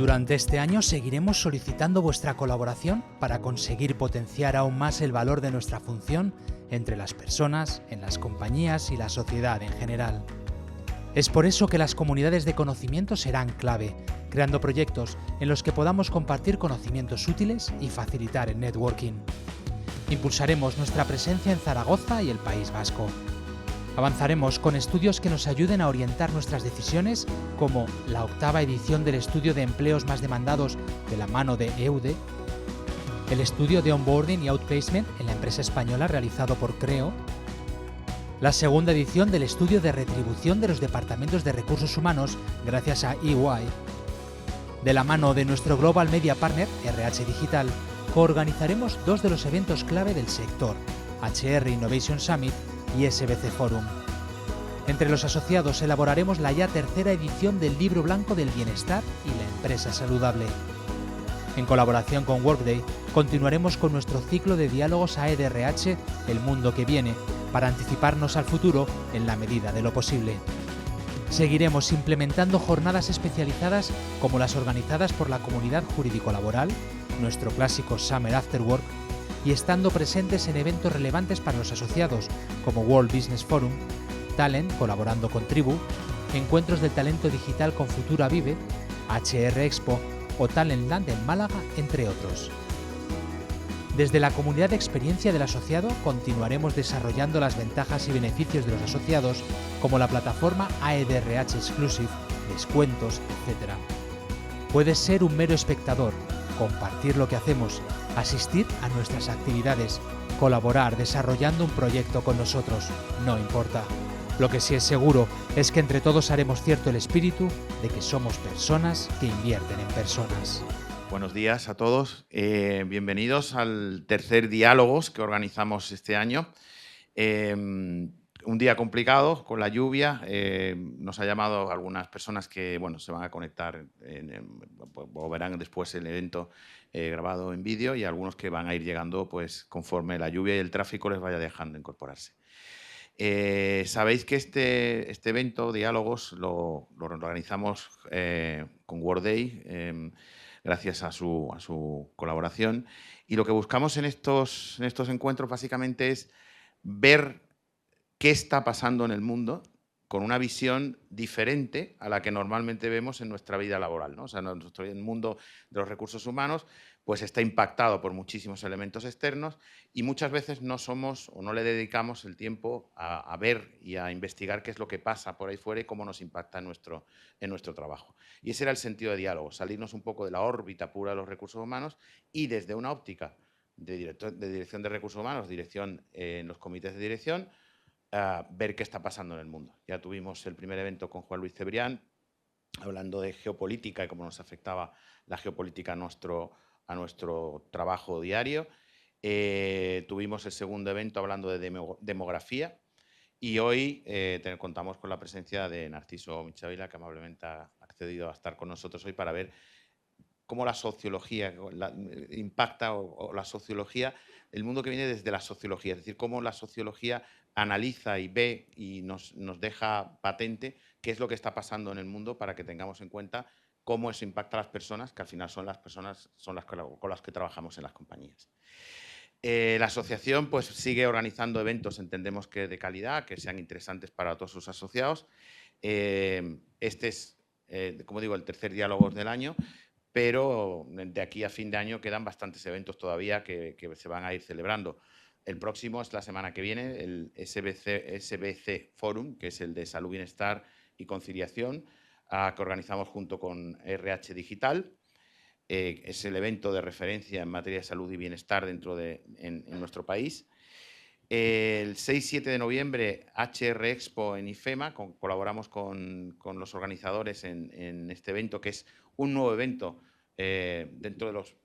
Durante este año seguiremos solicitando vuestra colaboración para conseguir potenciar aún más el valor de nuestra función entre las personas, en las compañías y la sociedad en general. Es por eso que las comunidades de conocimiento serán clave, creando proyectos en los que podamos compartir conocimientos útiles y facilitar el networking. Impulsaremos nuestra presencia en Zaragoza y el País Vasco. Avanzaremos con estudios que nos ayuden a orientar nuestras decisiones, como la 8ª edición del estudio de empleos más demandados de la mano de EUDE, el estudio de onboarding y outplacement en la empresa española realizado por Creo, la 2ª edición del estudio de retribución de los departamentos de recursos humanos gracias a EY. De la mano de nuestro Global Media Partner, RH Digital, coorganizaremos 2 de los eventos clave del sector, HR Innovation Summit y SBC Forum. Entre los asociados elaboraremos la ya 3ª edición del Libro Blanco del Bienestar y la Empresa Saludable. En colaboración con Workday, continuaremos con nuestro ciclo de diálogos AEDRH El Mundo que Viene, para anticiparnos al futuro en la medida de lo posible. Seguiremos implementando jornadas especializadas como las organizadas por la Comunidad Jurídico-Laboral, nuestro clásico Summer After Work, y estando presentes en eventos relevantes para los asociados como World Business Forum, Talent colaborando con Tribu, encuentros del talento digital con Futura Vive, HR Expo o Talentland en Málaga, entre otros. Desde la comunidad de experiencia del asociado continuaremos desarrollando las ventajas y beneficios de los asociados, como la plataforma AEDRH Exclusive, descuentos, etc. Puedes ser un mero espectador, compartir lo que hacemos, asistir a nuestras actividades, colaborar desarrollando un proyecto con nosotros, no importa. Lo que sí es seguro es que entre todos haremos cierto el espíritu de que somos personas que invierten en personas. Buenos días a todos. Bienvenidos al tercer Diálogos que organizamos este año. Un día complicado con la lluvia. Nos ha llamado algunas personas que se van a conectar o verán después el evento grabado en vídeo, y algunos que van a ir llegando pues, conforme la lluvia y el tráfico les vaya dejando incorporarse. Sabéis que este evento, Diálogos, lo organizamos con Workday, gracias a su colaboración. Y lo que buscamos en estos encuentros básicamente es ver qué está pasando en el mundo con una visión diferente a la que normalmente vemos en nuestra vida laboral, ¿no? O sea, el mundo de los recursos humanos pues está impactado por muchísimos elementos externos y muchas veces no somos o no le dedicamos el tiempo a ver y a investigar qué es lo que pasa por ahí fuera y cómo nos impacta en nuestro trabajo. Y ese era el sentido de Diálogo, salirnos un poco de la órbita pura de los recursos humanos y desde una óptica de dirección de recursos humanos, dirección en los comités de dirección, ver qué está pasando en el mundo. Ya tuvimos el primer evento con Juan Luis Cebrián, hablando de geopolítica y cómo nos afectaba la geopolítica a nuestro trabajo diario. Tuvimos el segundo evento hablando de demografía, y hoy contamos con la presencia de Narciso Michavila, que amablemente ha accedido a estar con nosotros hoy para ver cómo la sociología impacta o la sociología, el mundo que viene desde la sociología, es decir, cómo la sociología analiza y ve y nos deja patente qué es lo que está pasando en el mundo para que tengamos en cuenta cómo eso impacta a las personas, que al final son las personas con las que trabajamos en las compañías. La asociación pues, sigue organizando eventos, entendemos que de calidad, que sean interesantes para todos sus asociados. Este es, como digo, el tercer Diálogos del año, pero de aquí a fin de año quedan bastantes eventos todavía que se van a ir celebrando. El próximo es la semana que viene, el SBC Forum, que es el de Salud, Bienestar y Conciliación, que organizamos junto con RH Digital. Es el evento de referencia en materia de salud y bienestar en nuestro país. El 6-7 de noviembre, HR Expo en IFEMA, colaboramos con los organizadores en este evento, que es un nuevo evento dentro de los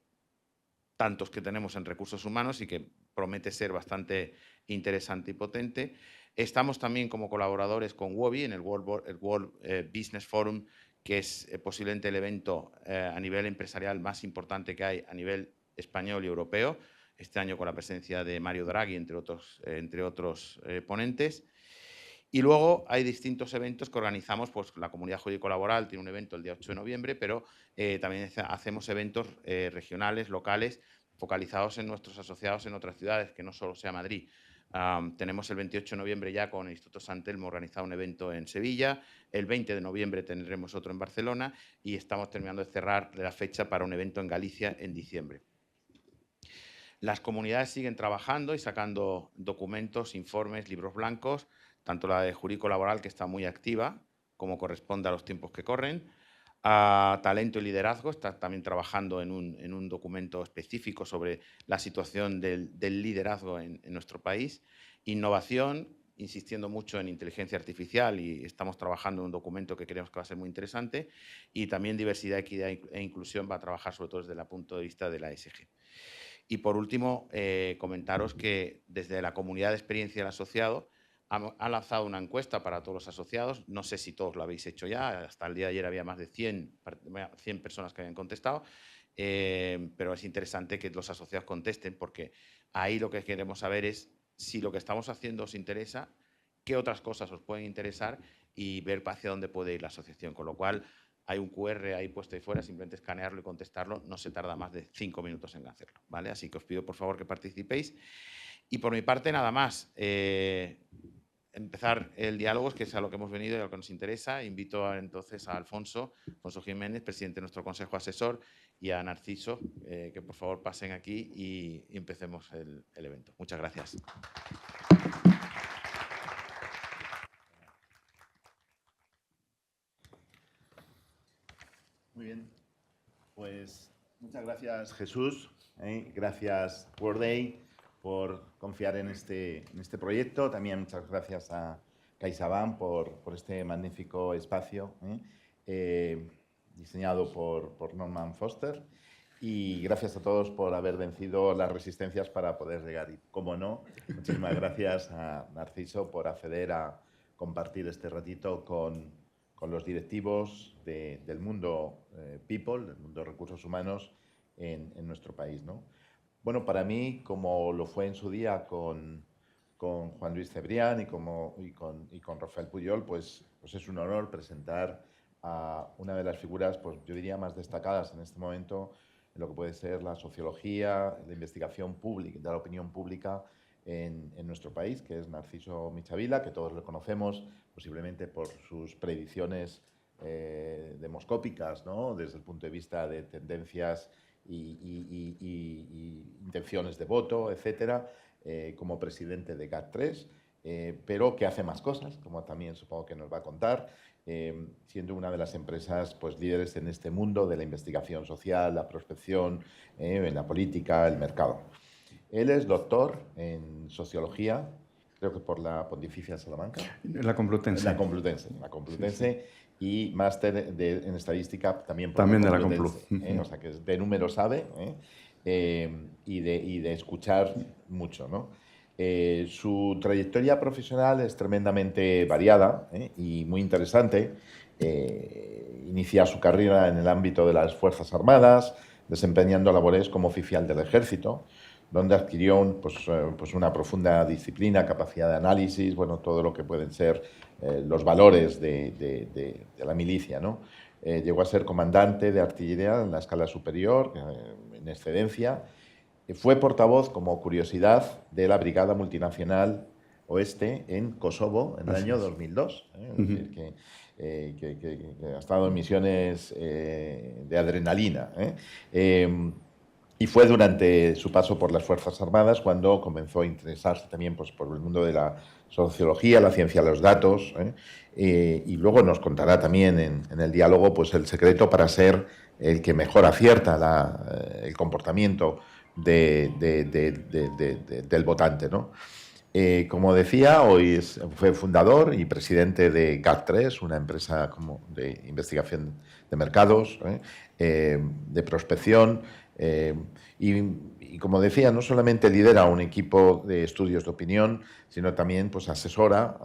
tantos que tenemos en recursos humanos y que promete ser bastante interesante y potente. Estamos también como colaboradores con WOBI en el World Business Forum, que es posiblemente el evento a nivel empresarial más importante que hay a nivel español y europeo, este año con la presencia de Mario Draghi, entre otros ponentes. Y luego hay distintos eventos que organizamos, pues la Comunidad Jurídico-Laboral tiene un evento el día 8 de noviembre, pero también hacemos eventos regionales, locales, focalizados en nuestros asociados en otras ciudades, que no solo sea Madrid. Tenemos el 28 de noviembre ya con el Instituto San Telmo organizado un evento en Sevilla, el 20 de noviembre tendremos otro en Barcelona y estamos terminando de cerrar la fecha para un evento en Galicia en diciembre. Las comunidades siguen trabajando y sacando documentos, informes, libros blancos, tanto la de Jurídico Laboral, que está muy activa, como corresponde a los tiempos que corren. Talento y liderazgo está también trabajando en un documento específico sobre la situación del liderazgo en nuestro país. Innovación, insistiendo mucho en inteligencia artificial, y estamos trabajando en un documento que creemos que va a ser muy interesante. Y también diversidad, equidad e inclusión va a trabajar sobre todo desde el punto de vista de la ESG. Y por último, comentaros que desde la comunidad de experiencia del asociado ha lanzado una encuesta para todos los asociados. No sé si todos lo habéis hecho ya. Hasta el día de ayer había más de 100 personas que habían contestado. Pero es interesante que los asociados contesten, porque ahí lo que queremos saber es si lo que estamos haciendo os interesa, qué otras cosas os pueden interesar y ver hacia dónde puede ir la asociación. Con lo cual, hay un QR ahí puesto ahí fuera, simplemente escanearlo y contestarlo. No se tarda más de 5 minutos en hacerlo, ¿vale? Así que os pido, por favor, que participéis. Y por mi parte, nada más. Empezar el diálogo, que es a lo que hemos venido y a lo que nos interesa. Invito entonces a Alfonso Jiménez, presidente de nuestro Consejo Asesor, y a Narciso, que por favor pasen aquí y empecemos el evento. Muchas gracias. Muy bien, pues muchas gracias, Jesús. Gracias, Workday, por confiar en este proyecto. También muchas gracias a CaixaBank por este magnífico espacio diseñado por Norman Foster. Y gracias a todos por haber vencido las resistencias para poder llegar. Y, como no, muchísimas gracias a Narciso por acceder a compartir este ratito con los directivos del mundo people, del mundo de recursos humanos en nuestro país, ¿no? Bueno, para mí, como lo fue en su día con Juan Luis Cebrián y con Rafael Puyol, pues es un honor presentar a una de las figuras, pues yo diría, más destacadas en este momento en lo que puede ser la sociología, la investigación pública, de la opinión pública en nuestro país, que es Narciso Michavila, que todos lo conocemos posiblemente por sus predicciones demoscópicas, ¿no? Desde el punto de vista de tendencias y intenciones de voto, etcétera, como presidente de GAT3, pero que hace más cosas, como también supongo que nos va a contar, siendo una de las empresas pues, líderes en este mundo de la investigación social, la prospección, en la política, el mercado. Él es doctor en sociología, creo que por la Pontificia Salamanca. La Complutense. La Complutense. Sí. Y máster en estadística también por también la de la Complutense. O sea, que de números sabe y de escuchar mucho, ¿no? Su trayectoria profesional es tremendamente variada y muy interesante. Inicia su carrera en el ámbito de las Fuerzas Armadas, desempeñando labores como oficial del Ejército, donde adquirió pues una profunda disciplina, capacidad de análisis, bueno, todo lo que pueden ser los valores de la milicia, ¿no? Llegó a ser comandante de artillería en la escala superior, en excedencia. Fue portavoz, como curiosidad, de la Brigada Multinacional Oeste en Kosovo en el año 2002. Es decir, que ha estado en misiones de adrenalina. Y fue durante su paso por las Fuerzas Armadas cuando comenzó a interesarse también pues, por el mundo de la sociología, la ciencia de los datos, y luego nos contará también en el diálogo pues, el secreto para ser el que mejor acierta el comportamiento del votante, ¿no? Como decía, hoy fue fundador y presidente de GAT3, una empresa de investigación de mercados, de prospección, y como decía, no solamente lidera un equipo de estudios de opinión, sino también pues, asesora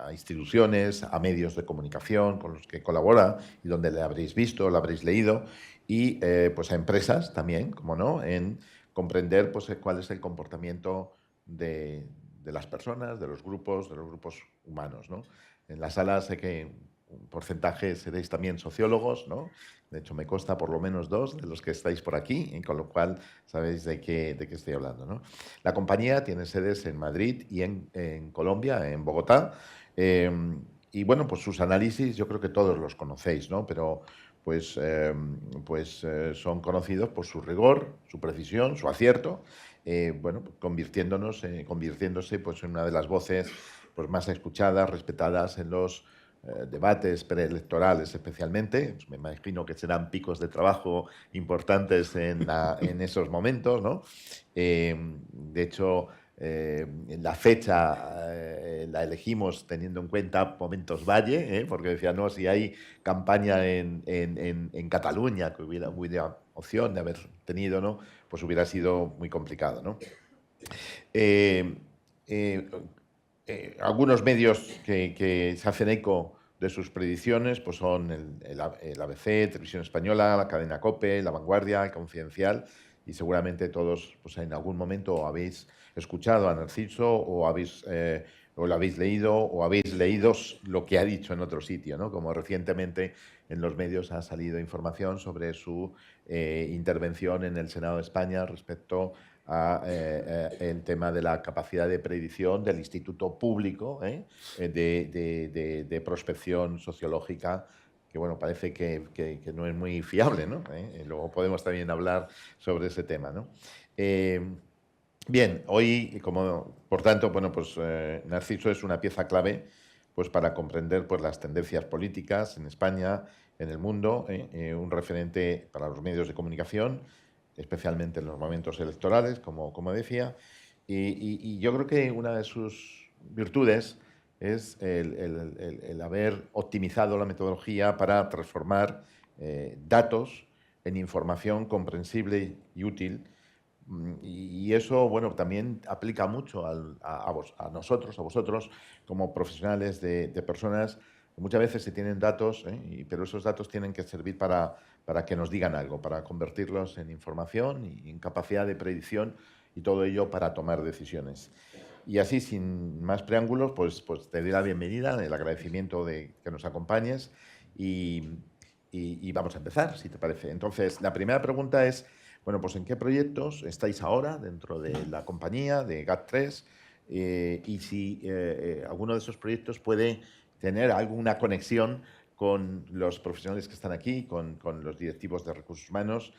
a instituciones, a medios de comunicación con los que colabora y donde le habréis visto, le habréis leído, y pues a empresas también, como no, en comprender pues, cuál es el comportamiento de de las personas, de los grupos humanos, ¿no? En la sala sé que un porcentaje seréis también sociólogos, ¿no? De hecho, me consta por lo menos 2 de los que estáis por aquí, con lo cual sabéis de qué estoy hablando, ¿no? La compañía tiene sedes en Madrid y en Colombia, en Bogotá. Y bueno, pues sus análisis yo creo que todos los conocéis, ¿no? Pero son conocidos por su rigor, su precisión, su acierto, bueno, convirtiéndose pues, en una de las voces pues, más escuchadas, respetadas en los debates preelectorales especialmente. Pues me imagino que serán picos de trabajo importantes en esos momentos, ¿no? De hecho, la fecha la elegimos teniendo en cuenta momentos Valle, porque decía, no, si hay campaña en Cataluña, que hubiera opción de haber tenido, ¿no? Pues hubiera sido muy complicado, ¿no? Algunos medios que se hacen eco de sus predicciones pues son el ABC, Televisión Española, la cadena COPE, La Vanguardia, El Confidencial, y seguramente todos pues, en algún momento habéis escuchado a Narciso o lo habéis leído o habéis leído lo que ha dicho en otro sitio, ¿no? Como recientemente en los medios ha salido información sobre su intervención en el Senado de España respecto el tema de la capacidad de predicción del Instituto Público de Prospección Sociológica, que bueno, parece que no es muy fiable, ¿no? Luego podemos también hablar sobre ese tema, ¿no? Bien, hoy, por tanto, bueno, pues Narciso es una pieza clave pues, para comprender pues, las tendencias políticas en España, en el mundo, un referente para los medios de comunicación, especialmente en los momentos electorales, como decía, y yo creo que una de sus virtudes es el haber optimizado la metodología para transformar datos en información comprensible y útil, y eso, bueno, también aplica mucho a nosotros, a vosotros, como profesionales de personas que muchas veces se tienen datos, pero esos datos tienen que servir para que nos digan algo, para convertirlos en información y en capacidad de predicción, y todo ello para tomar decisiones. Y así, sin más preámbulos, pues te doy la bienvenida, el agradecimiento de que nos acompañes y vamos a empezar, si te parece. Entonces, la primera pregunta es, bueno, pues ¿en qué proyectos estáis ahora dentro de la compañía, de GAT3? Y si alguno de esos proyectos puede tener alguna conexión con los profesionales que están aquí, con los directivos de recursos humanos,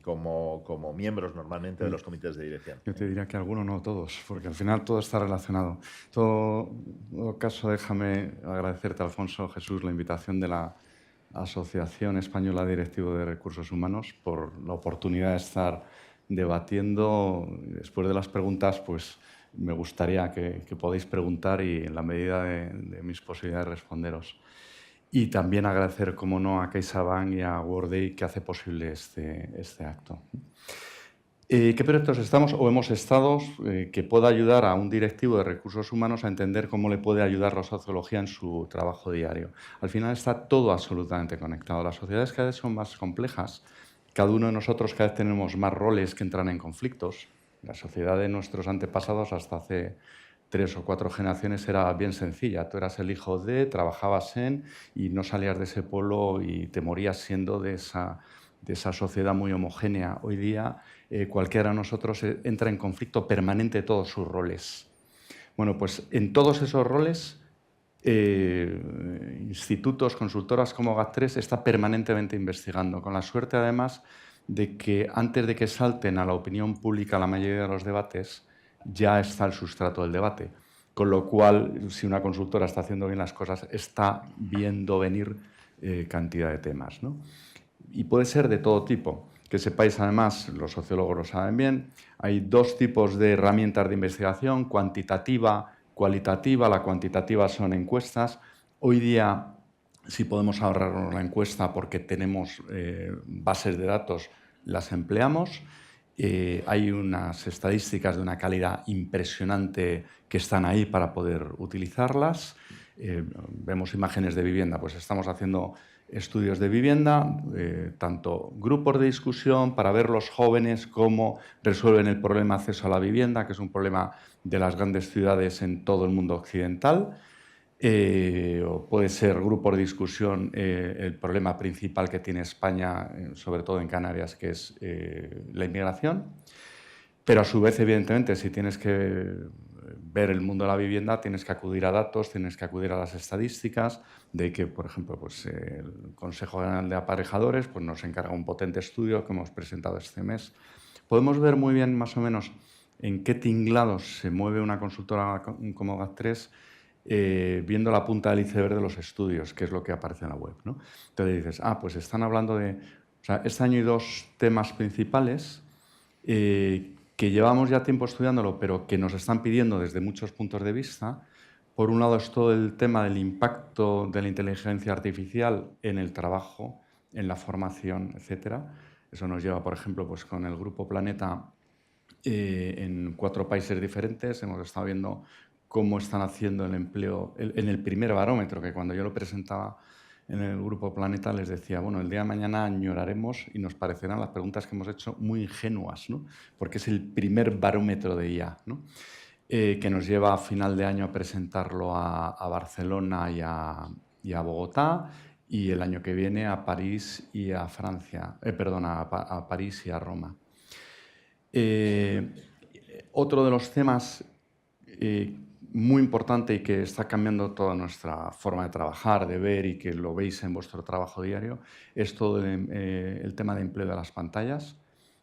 como miembros normalmente de los comités de dirección. Yo te diría que algunos, no todos, porque al final todo está relacionado. En todo caso, déjame agradecerte, Alfonso, Jesús, la invitación de la Asociación Española de Directivos de Recursos Humanos por la oportunidad de estar debatiendo. Después de las preguntas, pues me gustaría que podáis preguntar y en la medida de mis posibilidades responderos. Y también agradecer, como no, a CaixaBank y a Workday que hace posible este acto. ¿Qué proyectos estamos o hemos estado que pueda ayudar a un directivo de recursos humanos a entender cómo le puede ayudar la sociología en su trabajo diario? Al final está todo absolutamente conectado. Las sociedades cada vez son más complejas. Cada uno de nosotros cada vez tenemos más roles que entran en conflictos. La sociedad de nuestros antepasados hasta hace 3 o 4 generaciones era bien sencilla. Tú eras el hijo de, trabajabas en y no salías de ese pueblo y te morías siendo de esa sociedad muy homogénea. Hoy día cualquiera de nosotros entra en conflicto permanente todos sus roles. Bueno, pues en todos esos roles, institutos, consultoras como GAT3 está permanentemente investigando, con la suerte además de que antes de que salten a la opinión pública la mayoría de los debates, ya está el sustrato del debate. Con lo cual, si una consultora está haciendo bien las cosas, está viendo venir cantidad de temas, ¿no? Y puede ser de todo tipo. Que sepáis, además, los sociólogos lo saben bien, hay 2 tipos de herramientas de investigación, cuantitativa, cualitativa. La cuantitativa son encuestas. Hoy día, si podemos ahorrarnos la encuesta porque tenemos bases de datos, las empleamos. Hay unas estadísticas de una calidad impresionante que están ahí para poder utilizarlas. Vemos imágenes de vivienda, pues estamos haciendo estudios de vivienda, tanto grupos de discusión para ver los jóvenes cómo resuelven el problema de acceso a la vivienda, que es un problema de las grandes ciudades en todo el mundo occidental, o puede ser grupos de discusión el problema principal que tiene España, sobre todo en Canarias, que es la inmigración. Pero a su vez, evidentemente, si tienes que ver el mundo de la vivienda, tienes que acudir a datos, tienes que acudir a las estadísticas, de que, por ejemplo, pues, el Consejo General de Aparejadores pues, nos encarga un potente estudio que hemos presentado este mes. Podemos ver muy bien, más o menos, en qué tinglados se mueve una consultora como GAT3, viendo la punta del iceberg de los estudios, que es lo que aparece en la web, ¿no? Entonces dices, pues están hablando de... O sea, este año hay 2 temas principales que llevamos ya tiempo estudiándolo, pero que nos están pidiendo desde muchos puntos de vista. Por un lado es todo el tema del impacto de la inteligencia artificial en el trabajo, en la formación, etc. Eso nos lleva, por ejemplo, pues con el Grupo Planeta en 4 países diferentes. Hemos estado viendo cómo están haciendo el empleo en el primer barómetro, que cuando yo lo presentaba en el Grupo Planeta les decía, bueno, el día de mañana añoraremos y nos parecerán las preguntas que hemos hecho muy ingenuas, ¿no? Porque es el primer barómetro de IA, ¿no? Que nos lleva a final de año a presentarlo a Barcelona y a Bogotá, y el año que viene a París y a Francia, a París y a Roma. Otro de los temas muy importante y que está cambiando toda nuestra forma de trabajar, de ver, y que lo veis en vuestro trabajo diario, es todo el tema de empleo de las pantallas.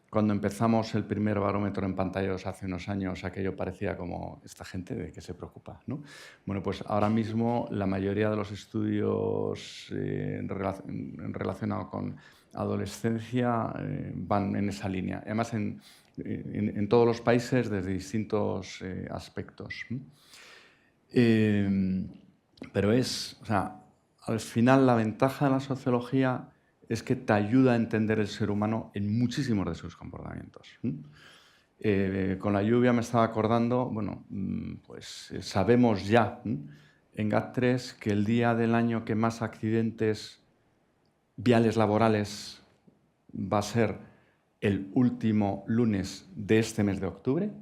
Cuando empezamos el primer barómetro en pantallas hace unos años, aquello parecía como, ¿esta gente de qué se preocupa?, ¿no? Bueno, pues ahora mismo la mayoría de los estudios relacionados con adolescencia van en esa línea. Además, en todos los países desde distintos aspectos. Pero al final la ventaja de la sociología es que te ayuda a entender el ser humano en muchísimos de sus comportamientos. Con la lluvia me estaba acordando, bueno, pues sabemos ya en GAT3 que el día del año que más accidentes viales laborales va a ser el último lunes de este mes de octubre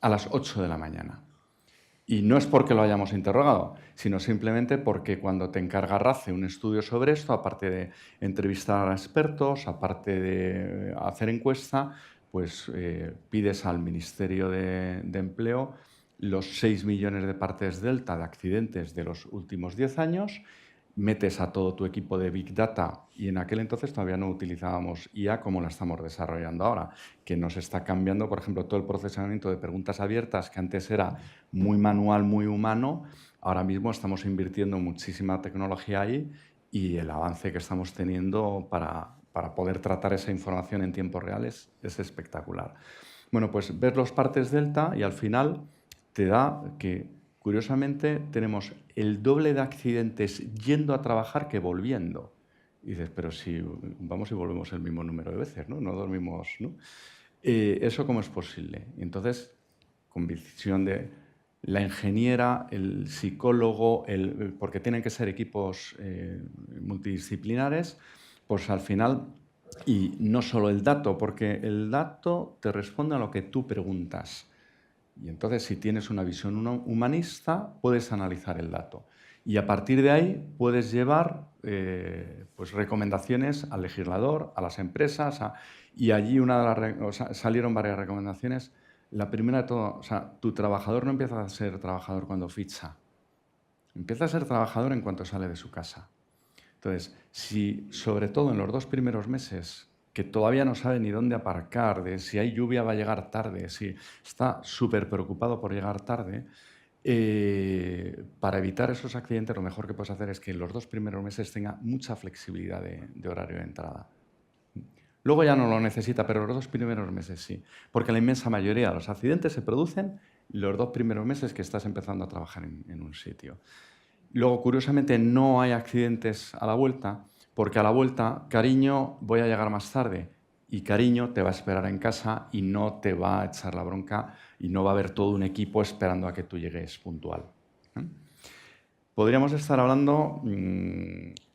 a las 8 de la mañana. Y no es porque lo hayamos interrogado, sino simplemente porque cuando te encarga RACE un estudio sobre esto, aparte de entrevistar a expertos, aparte de hacer encuesta, pues pides al Ministerio de Empleo los 6 millones de partes delta de accidentes de los últimos 10 años, metes a todo tu equipo de Big Data, y en aquel entonces todavía no utilizábamos IA como la estamos desarrollando ahora, que nos está cambiando, por ejemplo, todo el procesamiento de preguntas abiertas, que antes era muy manual, muy humano. Ahora mismo estamos invirtiendo muchísima tecnología ahí, y el avance que estamos teniendo para poder tratar esa información en tiempo real es espectacular. Bueno, pues ves los partes delta y al final te da que, curiosamente, tenemos el doble de accidentes yendo a trabajar que volviendo. Y dices, pero si vamos y volvemos el mismo número de veces, ¿no? No dormimos, ¿no? ¿Eso cómo es posible? Entonces, con visión de la ingeniera, el psicólogo, porque tienen que ser equipos multidisciplinares, pues al final, y no solo el dato, porque el dato te responde a lo que tú preguntas. Y entonces, si tienes una visión humanista, puedes analizar el dato. Y a partir de ahí puedes llevar pues recomendaciones al legislador, a las empresas, y allí salieron varias recomendaciones. La primera de todo, tu trabajador no empieza a ser trabajador cuando ficha. Empieza a ser trabajador en cuanto sale de su casa. Entonces, si sobre todo en los 2 primeros meses, que todavía no sabe ni dónde aparcar, de si hay lluvia va a llegar tarde, si está súper preocupado por llegar tarde, para evitar esos accidentes lo mejor que puedes hacer es que en los 2 primeros meses tenga mucha flexibilidad de horario de entrada. Luego ya no lo necesita, pero los 2 primeros meses sí, porque la inmensa mayoría de los accidentes se producen los 2 primeros meses que estás empezando a trabajar en un sitio. Luego, curiosamente, no hay accidentes a la vuelta, porque a la vuelta, cariño, voy a llegar más tarde, y cariño te va a esperar en casa y no te va a echar la bronca y no va a haber todo un equipo esperando a que tú llegues puntual. Podríamos estar hablando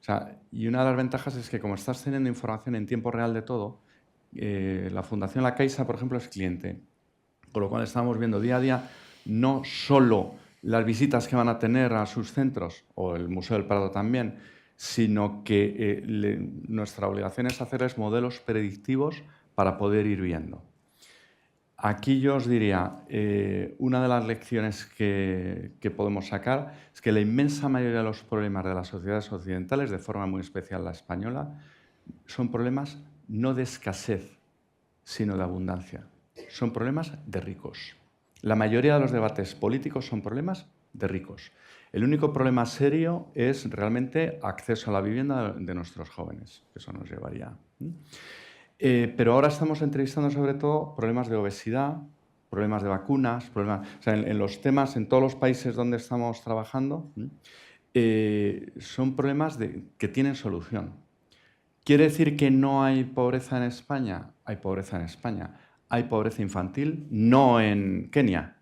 O sea, y una de las ventajas es que como estás teniendo información en tiempo real de todo, la Fundación La Caixa, por ejemplo, es cliente. Con lo cual estamos viendo día a día no solo las visitas que van a tener a sus centros, o el Museo del Prado también, sino que nuestra obligación es hacerles modelos predictivos para poder ir viendo. Aquí yo os diría, una de las lecciones que podemos sacar es que la inmensa mayoría de los problemas de las sociedades occidentales, de forma muy especial la española, son problemas no de escasez, sino de abundancia. Son problemas de ricos. La mayoría de los debates políticos son problemas de ricos. El único problema serio es realmente acceso a la vivienda de nuestros jóvenes, que eso nos llevaría. Pero ahora estamos entrevistando sobre todo problemas de obesidad, problemas de vacunas, problemas, o sea, en los temas, en todos los países donde estamos trabajando, son problemas que tienen solución. ¿Quiere decir que no hay pobreza en España? Hay pobreza en España. Hay pobreza infantil, no en Kenia,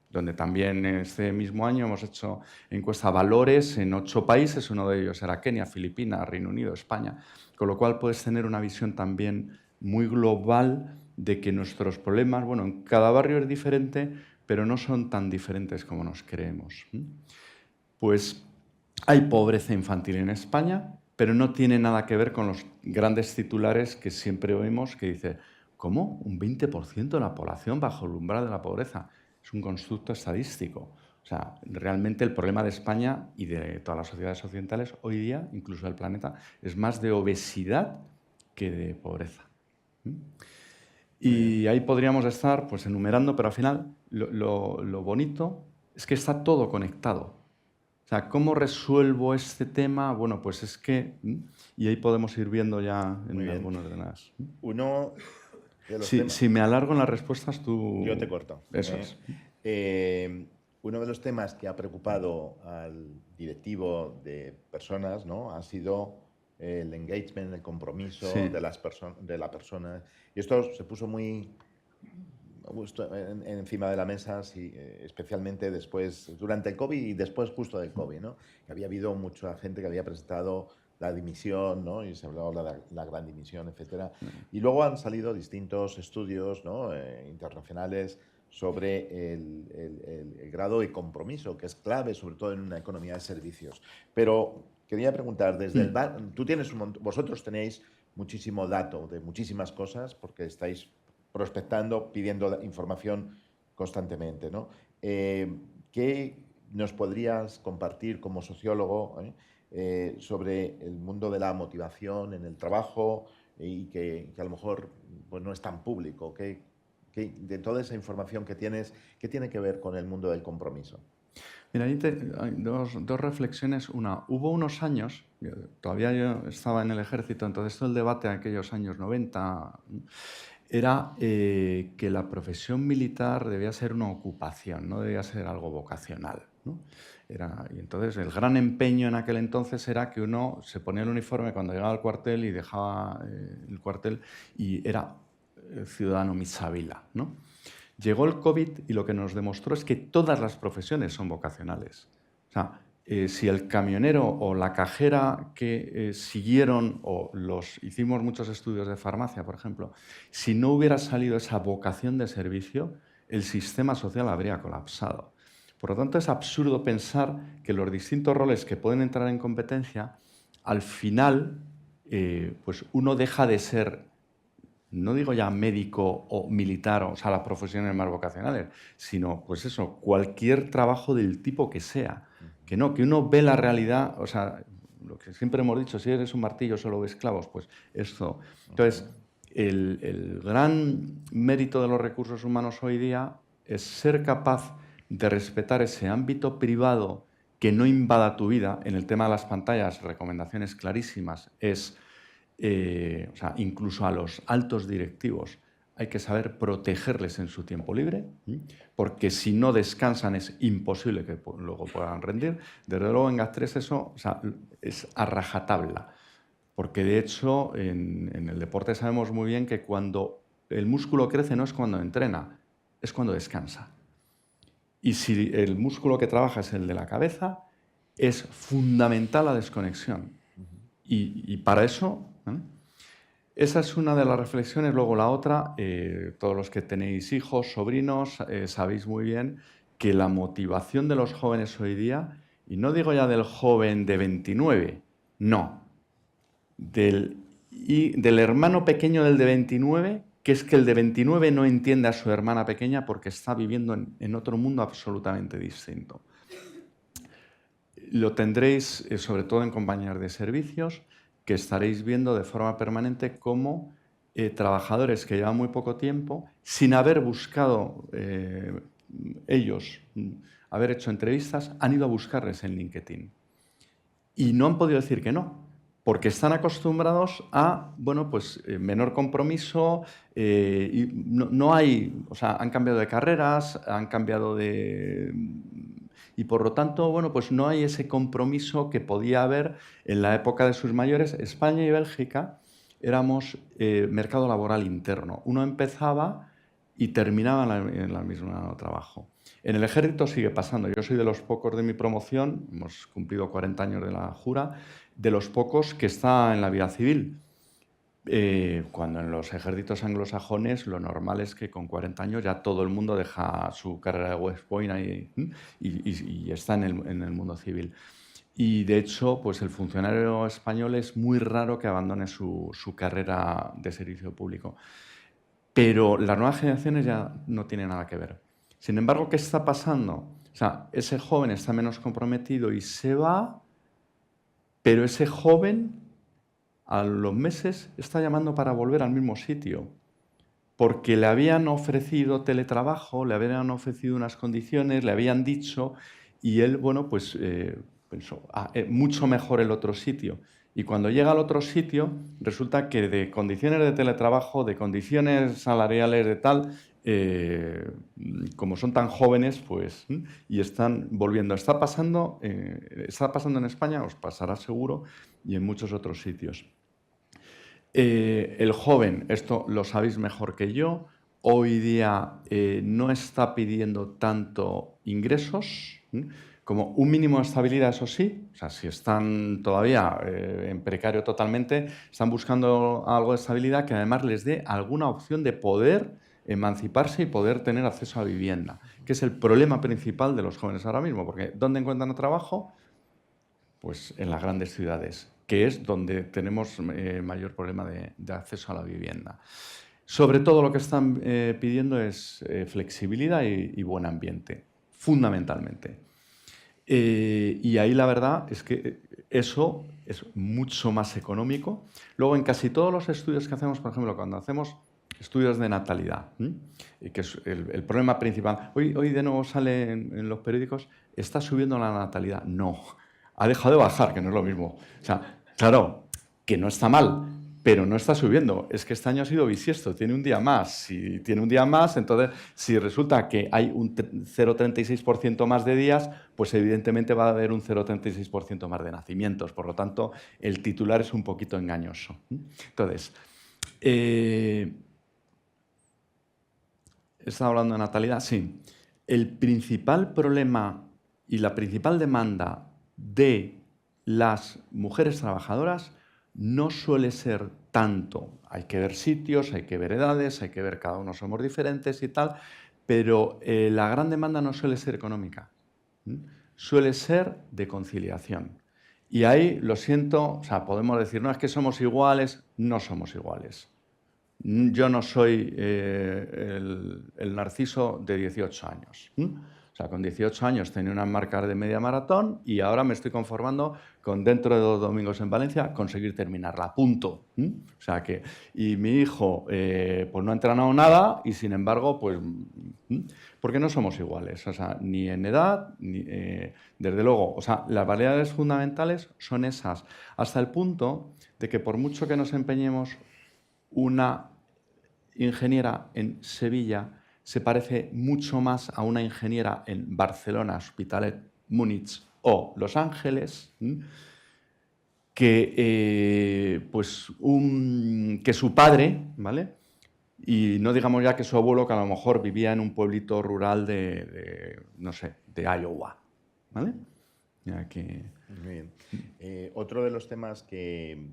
donde también este mismo año hemos hecho encuesta valores en 8 países, uno de ellos era Kenia, Filipinas, Reino Unido, España, con lo cual puedes tener una visión también muy global de que nuestros problemas, bueno, en cada barrio es diferente, pero no son tan diferentes como nos creemos. Pues hay pobreza infantil en España, pero no tiene nada que ver con los grandes titulares que siempre oímos que dice ¿cómo? Un 20% de la población bajo el umbral de la pobreza. Es un constructo estadístico. O sea, realmente el problema de España y de todas las sociedades occidentales hoy día, incluso del planeta, es más de obesidad que de pobreza. Y ahí podríamos estar pues, enumerando, pero al final lo bonito es que está todo conectado. O sea, ¿cómo resuelvo este tema? Bueno, pues es que... Y ahí podemos ir viendo ya en algunas de las... Uno... Si me alargo en las respuestas, tú... Yo te corto. Eso es. Uno de los temas que ha preocupado al directivo de personas, ¿no?, ha sido el engagement, el compromiso de la persona. Y esto se puso muy encima de la mesa, sí, especialmente después, durante el COVID y después justo del COVID, ¿no? Que había habido mucha gente que había presentado la dimisión, ¿no? Y se hablaba de la gran dimisión, etc. Y luego han salido distintos estudios, ¿no?, internacionales sobre el grado de compromiso, que es clave, sobre todo en una economía de servicios. Pero quería preguntar, desde vosotros tenéis muchísimo dato de muchísimas cosas, porque estáis prospectando, pidiendo información constantemente, ¿no? ¿Qué nos podrías compartir como sociólogo sobre el mundo de la motivación en el trabajo y que a lo mejor pues, no es tan público? De toda esa información que tienes, ¿qué tiene que ver con el mundo del compromiso? Mira, hay dos reflexiones. Una, hubo unos años, todavía yo estaba en el ejército, entonces todo el debate en aquellos años 90 era que la profesión militar debía ser una ocupación, no debía ser algo vocacional, ¿no? Y entonces el gran empeño en aquel entonces era que uno se ponía el uniforme cuando llegaba al cuartel y dejaba el cuartel y era ciudadano misavila, ¿no? Llegó el COVID y lo que nos demostró es que todas las profesiones son vocacionales. O sea, si el camionero o la cajera que siguieron, o hicimos muchos estudios de farmacia, por ejemplo, si no hubiera salido esa vocación de servicio, el sistema social habría colapsado. Por lo tanto, es absurdo pensar que los distintos roles que pueden entrar en competencia, al final, pues uno deja de ser, no digo ya médico o militar, o sea, las profesiones más vocacionales, sino, pues eso, cualquier trabajo del tipo que sea. Que no, que uno ve la realidad, o sea, lo que siempre hemos dicho, si eres un martillo solo ves clavos, pues esto. Entonces, el gran mérito de los recursos humanos hoy día es ser capaz de respetar ese ámbito privado que no invada tu vida. En el tema de las pantallas, recomendaciones clarísimas, es, o sea, incluso a los altos directivos, hay que saber protegerles en su tiempo libre, porque si no descansan es imposible que luego puedan rendir. Desde luego en GAT3 eso, o sea, es a rajatabla, porque de hecho en el deporte sabemos muy bien que cuando el músculo crece no es cuando entrena, es cuando descansa. Y si el músculo que trabaja es el de la cabeza, es fundamental la desconexión. Y para eso, ¿vale? Esa es una de las reflexiones. Luego la otra, todos los que tenéis hijos, sobrinos, sabéis muy bien que la motivación de los jóvenes hoy día, y no digo ya del joven de 29, no, del hermano pequeño del de 29, que es que el de 29 no entiende a su hermana pequeña porque está viviendo en otro mundo absolutamente distinto. Lo tendréis sobre todo en compañías de servicios, que estaréis viendo de forma permanente cómo trabajadores que llevan muy poco tiempo, sin haber buscado ellos, haber hecho entrevistas, han ido a buscarles en LinkedIn. Y no han podido decir que no, porque están acostumbrados a, bueno, pues menor compromiso, y no hay, o sea, han cambiado de carreras, han cambiado de... Y por lo tanto, bueno, pues no hay ese compromiso que podía haber en la época de sus mayores. España y Bélgica éramos mercado laboral interno. Uno empezaba y terminaba en el mismo trabajo. En el ejército sigue pasando. Yo soy de los pocos de mi promoción, hemos cumplido 40 años de la jura, de los pocos que está en la vida civil. Cuando en los ejércitos anglosajones lo normal es que con 40 años ya todo el mundo deja su carrera de West Point ahí, y está en el mundo civil. Y de hecho, pues el funcionario español es muy raro que abandone su carrera de servicio público. Pero las nuevas generaciones ya no tienen nada que ver. Sin embargo, ¿qué está pasando? O sea, ese joven está menos comprometido y se va, pero ese joven a los meses está llamando para volver al mismo sitio, porque le habían ofrecido teletrabajo, le habían ofrecido unas condiciones, le habían dicho, y él, bueno, pues pensó, mucho mejor el otro sitio. Y cuando llega al otro sitio, resulta que de condiciones de teletrabajo, de condiciones salariales, de tal, como son tan jóvenes, pues, y están volviendo. Está pasando en España, os pasará seguro, y en muchos otros sitios. El joven, esto lo sabéis mejor que yo, hoy día no está pidiendo tanto ingresos, como un mínimo de estabilidad, eso sí. O sea, si están todavía en precario totalmente, están buscando algo de estabilidad que además les dé alguna opción de poder emanciparse y poder tener acceso a vivienda, que es el problema principal de los jóvenes ahora mismo, porque ¿dónde encuentran trabajo? Pues en las grandes ciudades, que es donde tenemos mayor problema de acceso a la vivienda. Sobre todo lo que están pidiendo es flexibilidad y buen ambiente, fundamentalmente. Y ahí la verdad es que eso es mucho más económico. Luego, en casi todos los estudios que hacemos, por ejemplo, cuando hacemos estudios de natalidad, que es el problema principal. Hoy de nuevo sale en los periódicos, ¿está subiendo la natalidad? No. Ha dejado de bajar, que no es lo mismo. O sea, claro, que no está mal, pero no está subiendo. Es que este año ha sido bisiesto, tiene un día más. Si tiene un día más, entonces, si resulta que hay un 0,36% más de días, pues evidentemente va a haber un 0,36% más de nacimientos. Por lo tanto, el titular es un poquito engañoso. Entonces, ¿estaba hablando de natalidad? Sí. El principal problema y la principal demanda de las mujeres trabajadoras no suele ser tanto. Hay que ver sitios, hay que ver edades, hay que ver, cada uno somos diferentes y tal, pero la gran demanda no suele ser económica, suele ser de conciliación. Y ahí, lo siento, o sea, podemos decir, no, es que somos iguales, no somos iguales. Yo no soy el Narciso de 18 años. O sea, con 18 años tenía unas marcas de media maratón y ahora me estoy conformando con, dentro de 2 domingos en Valencia, conseguir terminarla, punto. O sea que, y mi hijo pues no ha entrenado nada y sin embargo, pues, porque no somos iguales, o sea, ni en edad, ni, desde luego, o sea, las variables fundamentales son esas, hasta el punto de que por mucho que nos empeñemos, una ingeniera en Sevilla se parece mucho más a una ingeniera en Barcelona, Hospitalet, Múnich o Los Ángeles que su padre, ¿vale? Y no digamos ya que su abuelo, que a lo mejor vivía en un pueblito rural no sé, de Iowa, ¿vale? Ya que... Muy bien. Otro de los temas que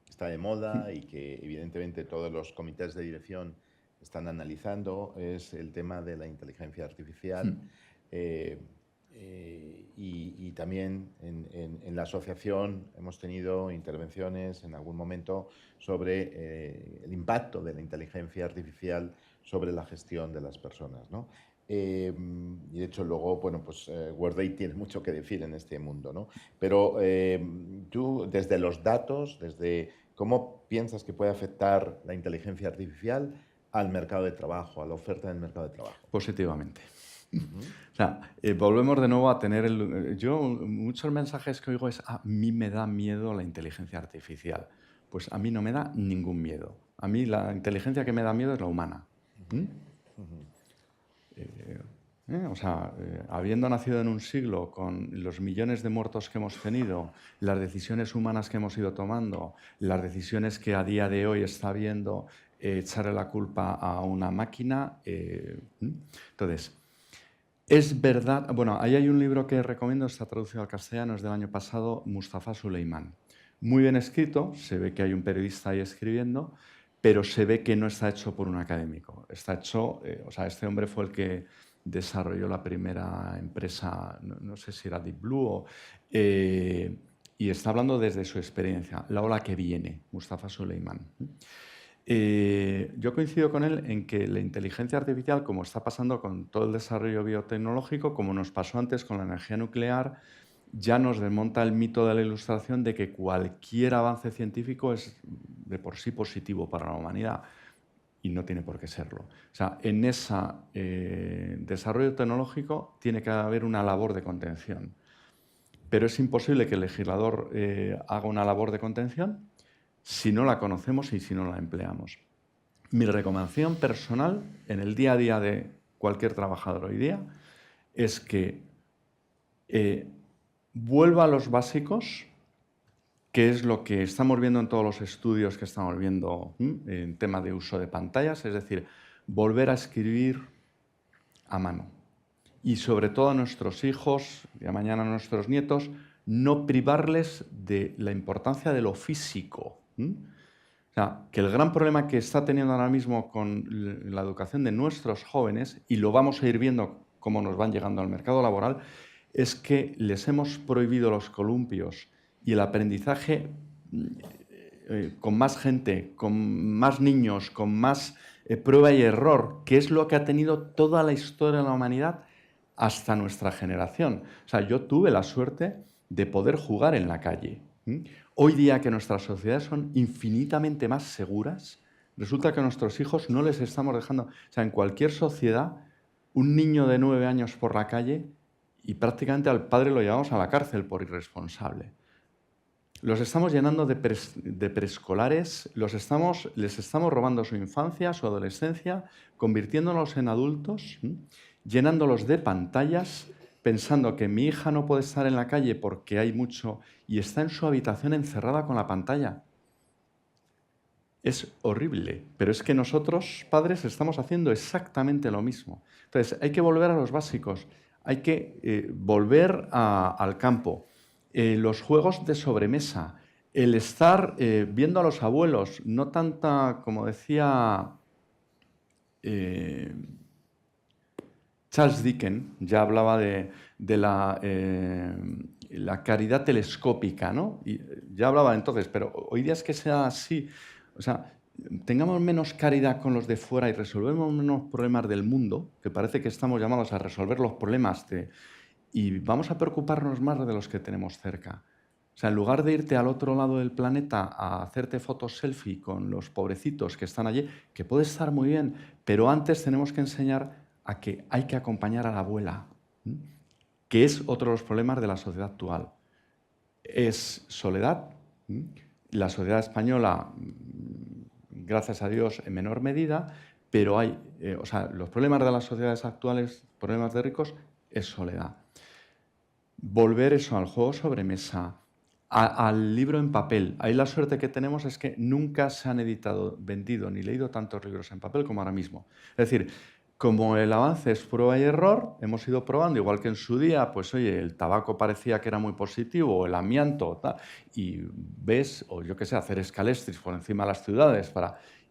está de moda y que evidentemente todos los comités de dirección están analizando es el tema de la inteligencia artificial. Y también en la asociación hemos tenido intervenciones en algún momento sobre el impacto de la inteligencia artificial sobre la gestión de las personas, ¿no? Y de hecho luego, bueno, pues Workday tiene mucho que decir en este mundo, ¿no? Pero tú, desde los datos, desde cómo piensas que puede afectar la inteligencia artificial al mercado de trabajo, a la oferta del mercado de trabajo. Positivamente. O sea, volvemos de nuevo a tener yo muchos mensajes que oigo es a mí me da miedo la inteligencia artificial. Pues a mí no me da ningún miedo. A mí la inteligencia que me da miedo es la humana. Habiendo nacido en un siglo con los millones de muertos que hemos tenido, las decisiones humanas que hemos ido tomando, las decisiones que a día de hoy está habiendo, echarle la culpa a una máquina. Entonces, es verdad, bueno, ahí hay un libro que recomiendo, está traducido al castellano, es del año pasado, Mustafa Suleyman. Muy bien escrito, se ve que hay un periodista ahí escribiendo, pero se ve que no está hecho por un académico. Está hecho, este hombre fue el que desarrolló la primera empresa, no sé si era Deep Blue, y está hablando desde su experiencia, la ola que viene, Mustafa Suleyman. Yo coincido con él en que la inteligencia artificial, como está pasando con todo el desarrollo biotecnológico, como nos pasó antes con la energía nuclear, ya nos desmonta el mito de la Ilustración de que cualquier avance científico es de por sí positivo para la humanidad, y no tiene por qué serlo. O sea, en ese desarrollo tecnológico tiene que haber una labor de contención. Pero es imposible que el legislador haga una labor de contención si no la conocemos y si no la empleamos. Mi recomendación personal en el día a día de cualquier trabajador hoy día es que vuelva a los básicos, que es lo que estamos viendo en todos los estudios que estamos viendo en tema de uso de pantallas, es decir, volver a escribir a mano. Y sobre todo a nuestros hijos y a mañana a nuestros nietos, no privarles de la importancia de lo físico. O sea, que el gran problema que está teniendo ahora mismo con la educación de nuestros jóvenes, y lo vamos a ir viendo cómo nos van llegando al mercado laboral, es que les hemos prohibido los columpios y el aprendizaje con más gente, con más niños, con más prueba y error, que es lo que ha tenido toda la historia de la humanidad hasta nuestra generación. O sea, yo tuve la suerte de poder jugar en la calle. Hoy día que nuestras sociedades son infinitamente más seguras, resulta que a nuestros hijos no les estamos dejando... O sea, en cualquier sociedad, un niño de 9 años por la calle y prácticamente al padre lo llevamos a la cárcel por irresponsable. Los estamos llenando de preescolares, les estamos robando su infancia, su adolescencia, convirtiéndolos en adultos, llenándolos de pantallas, pensando que mi hija no puede estar en la calle porque hay mucho y está en su habitación encerrada con la pantalla. Es horrible, pero es que nosotros, padres, estamos haciendo exactamente lo mismo. Entonces, hay que volver a los básicos, hay que volver al campo. Los juegos de sobremesa, el estar viendo a los abuelos, no tanta, como decía Charles Dickens, ya hablaba de la caridad telescópica, ¿no? Y ya hablaba entonces, pero hoy día es que sea así. O sea, tengamos menos caridad con los de fuera y resolvemos menos problemas del mundo, que parece que estamos llamados a resolver los problemas y vamos a preocuparnos más de los que tenemos cerca. O sea, en lugar de irte al otro lado del planeta a hacerte fotos selfie con los pobrecitos que están allí, que puede estar muy bien, pero antes tenemos que enseñar a que hay que acompañar a la abuela, que es otro de los problemas de la sociedad actual. Es soledad. La sociedad española, gracias a Dios, en menor medida, pero hay, los problemas de las sociedades actuales, problemas de ricos, es soledad. Volver eso al juego sobre mesa, al libro en papel. Ahí la suerte que tenemos es que nunca se han editado, vendido ni leído tantos libros en papel como ahora mismo. Es decir, como el avance es prueba y error, hemos ido probando, igual que en su día, pues oye, el tabaco parecía que era muy positivo, o el amianto, tal, y ves, o yo qué sé, hacer escalestris por encima de las ciudades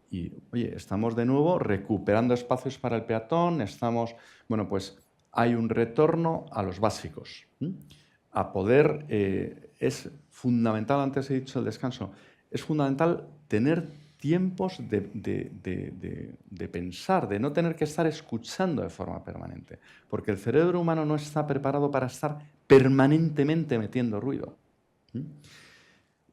y oye, estamos de nuevo recuperando espacios para el peatón, bueno, pues hay un retorno a los básicos, a poder, es fundamental, antes he dicho el descanso, es fundamental tener tiempos de pensar, de no tener que estar escuchando de forma permanente, porque el cerebro humano no está preparado para estar permanentemente metiendo ruido.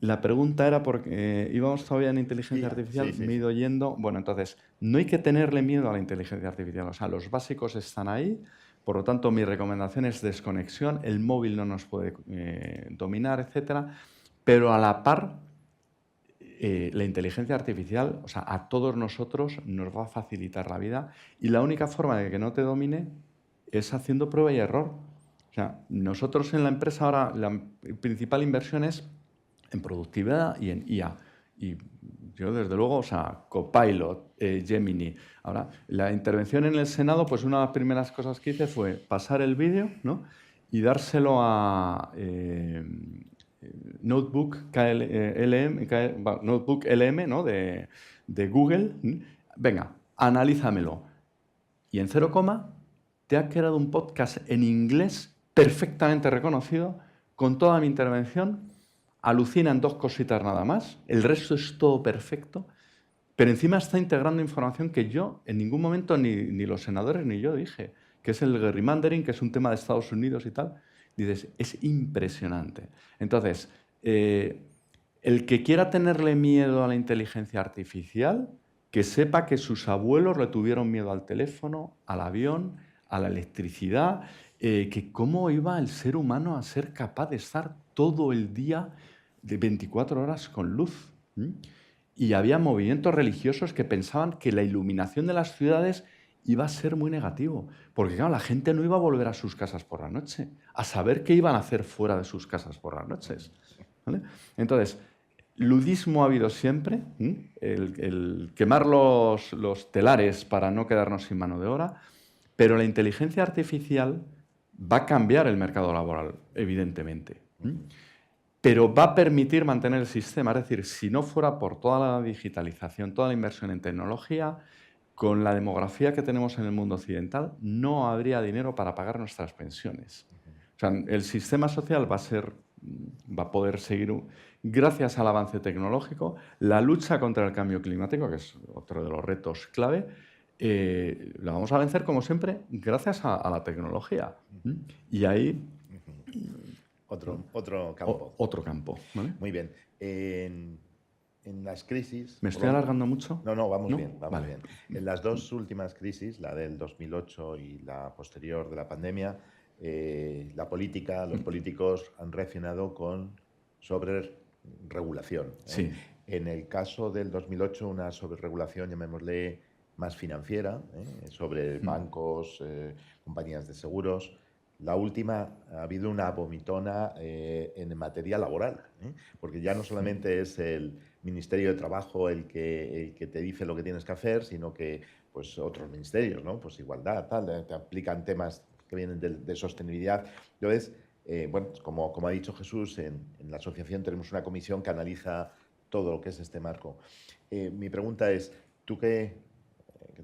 La pregunta era, porque íbamos todavía en inteligencia artificial, me he ido yendo. Bueno, entonces, no hay que tenerle miedo a la inteligencia artificial, o sea, los básicos están ahí, por lo tanto, mi recomendación es desconexión, el móvil no nos puede dominar, etcétera, pero a la par, la inteligencia artificial, o sea, a todos nosotros nos va a facilitar la vida y la única forma de que no te domine es haciendo prueba y error. O sea, nosotros en la empresa ahora la principal inversión es en productividad y en IA. Y yo, desde luego, o sea, Copilot, Gemini. Ahora, la intervención en el Senado, pues una de las primeras cosas que hice fue pasar el vídeo, ¿no?, y dárselo a Notebook LM, ¿no?, de Google. Venga, analízamelo. Y en 0, te ha creado un podcast en inglés perfectamente reconocido, con toda mi intervención. Alucinan 2 cositas nada más, el resto es todo perfecto, pero encima está integrando información que yo en ningún momento ni los senadores ni yo dije, que es el gerrymandering, que es un tema de Estados Unidos y tal. Dices, es impresionante. Entonces, el que quiera tenerle miedo a la inteligencia artificial, que sepa que sus abuelos le tuvieron miedo al teléfono, al avión, a la electricidad, que cómo iba el ser humano a ser capaz de estar todo el día de 24 horas con luz. Y había movimientos religiosos que pensaban que la iluminación de las ciudades iba a ser muy negativo, porque claro, la gente no iba a volver a sus casas por la noche, a saber qué iban a hacer fuera de sus casas por las noches, ¿vale? Entonces, ludismo ha habido siempre, el quemar los telares para no quedarnos sin mano de obra, pero la inteligencia artificial va a cambiar el mercado laboral, evidentemente. Pero va a permitir mantener el sistema. Es decir, si no fuera por toda la digitalización, toda la inversión en tecnología, con la demografía que tenemos en el mundo occidental, no habría dinero para pagar nuestras pensiones. O sea, el sistema social va a poder seguir, gracias al avance tecnológico, la lucha contra el cambio climático, que es otro de los retos clave, la vamos a vencer, como siempre, gracias a la tecnología. Y ahí... Otro campo. Otro campo, ¿vale? Muy bien. En las crisis... ¿Me estoy alargando mucho? No, vamos ¿No? bien, vamos bien. En las 2 últimas crisis, la del 2008 y la posterior de la pandemia, la política, los políticos han reaccionado con sobreregulación. Sí. En el caso del 2008, una sobreregulación, llamémosle más financiera, sobre bancos, compañías de seguros. La última, ha habido una vomitona en materia laboral, porque ya no solamente es el Ministerio de Trabajo el que te dice lo que tienes que hacer, sino que pues, otros ministerios, ¿no? Pues igualdad, tal, te aplican temas que vienen de sostenibilidad. Entonces, bueno, como ha dicho Jesús, en la asociación tenemos una comisión que analiza todo lo que es este marco. Mi pregunta es, tú que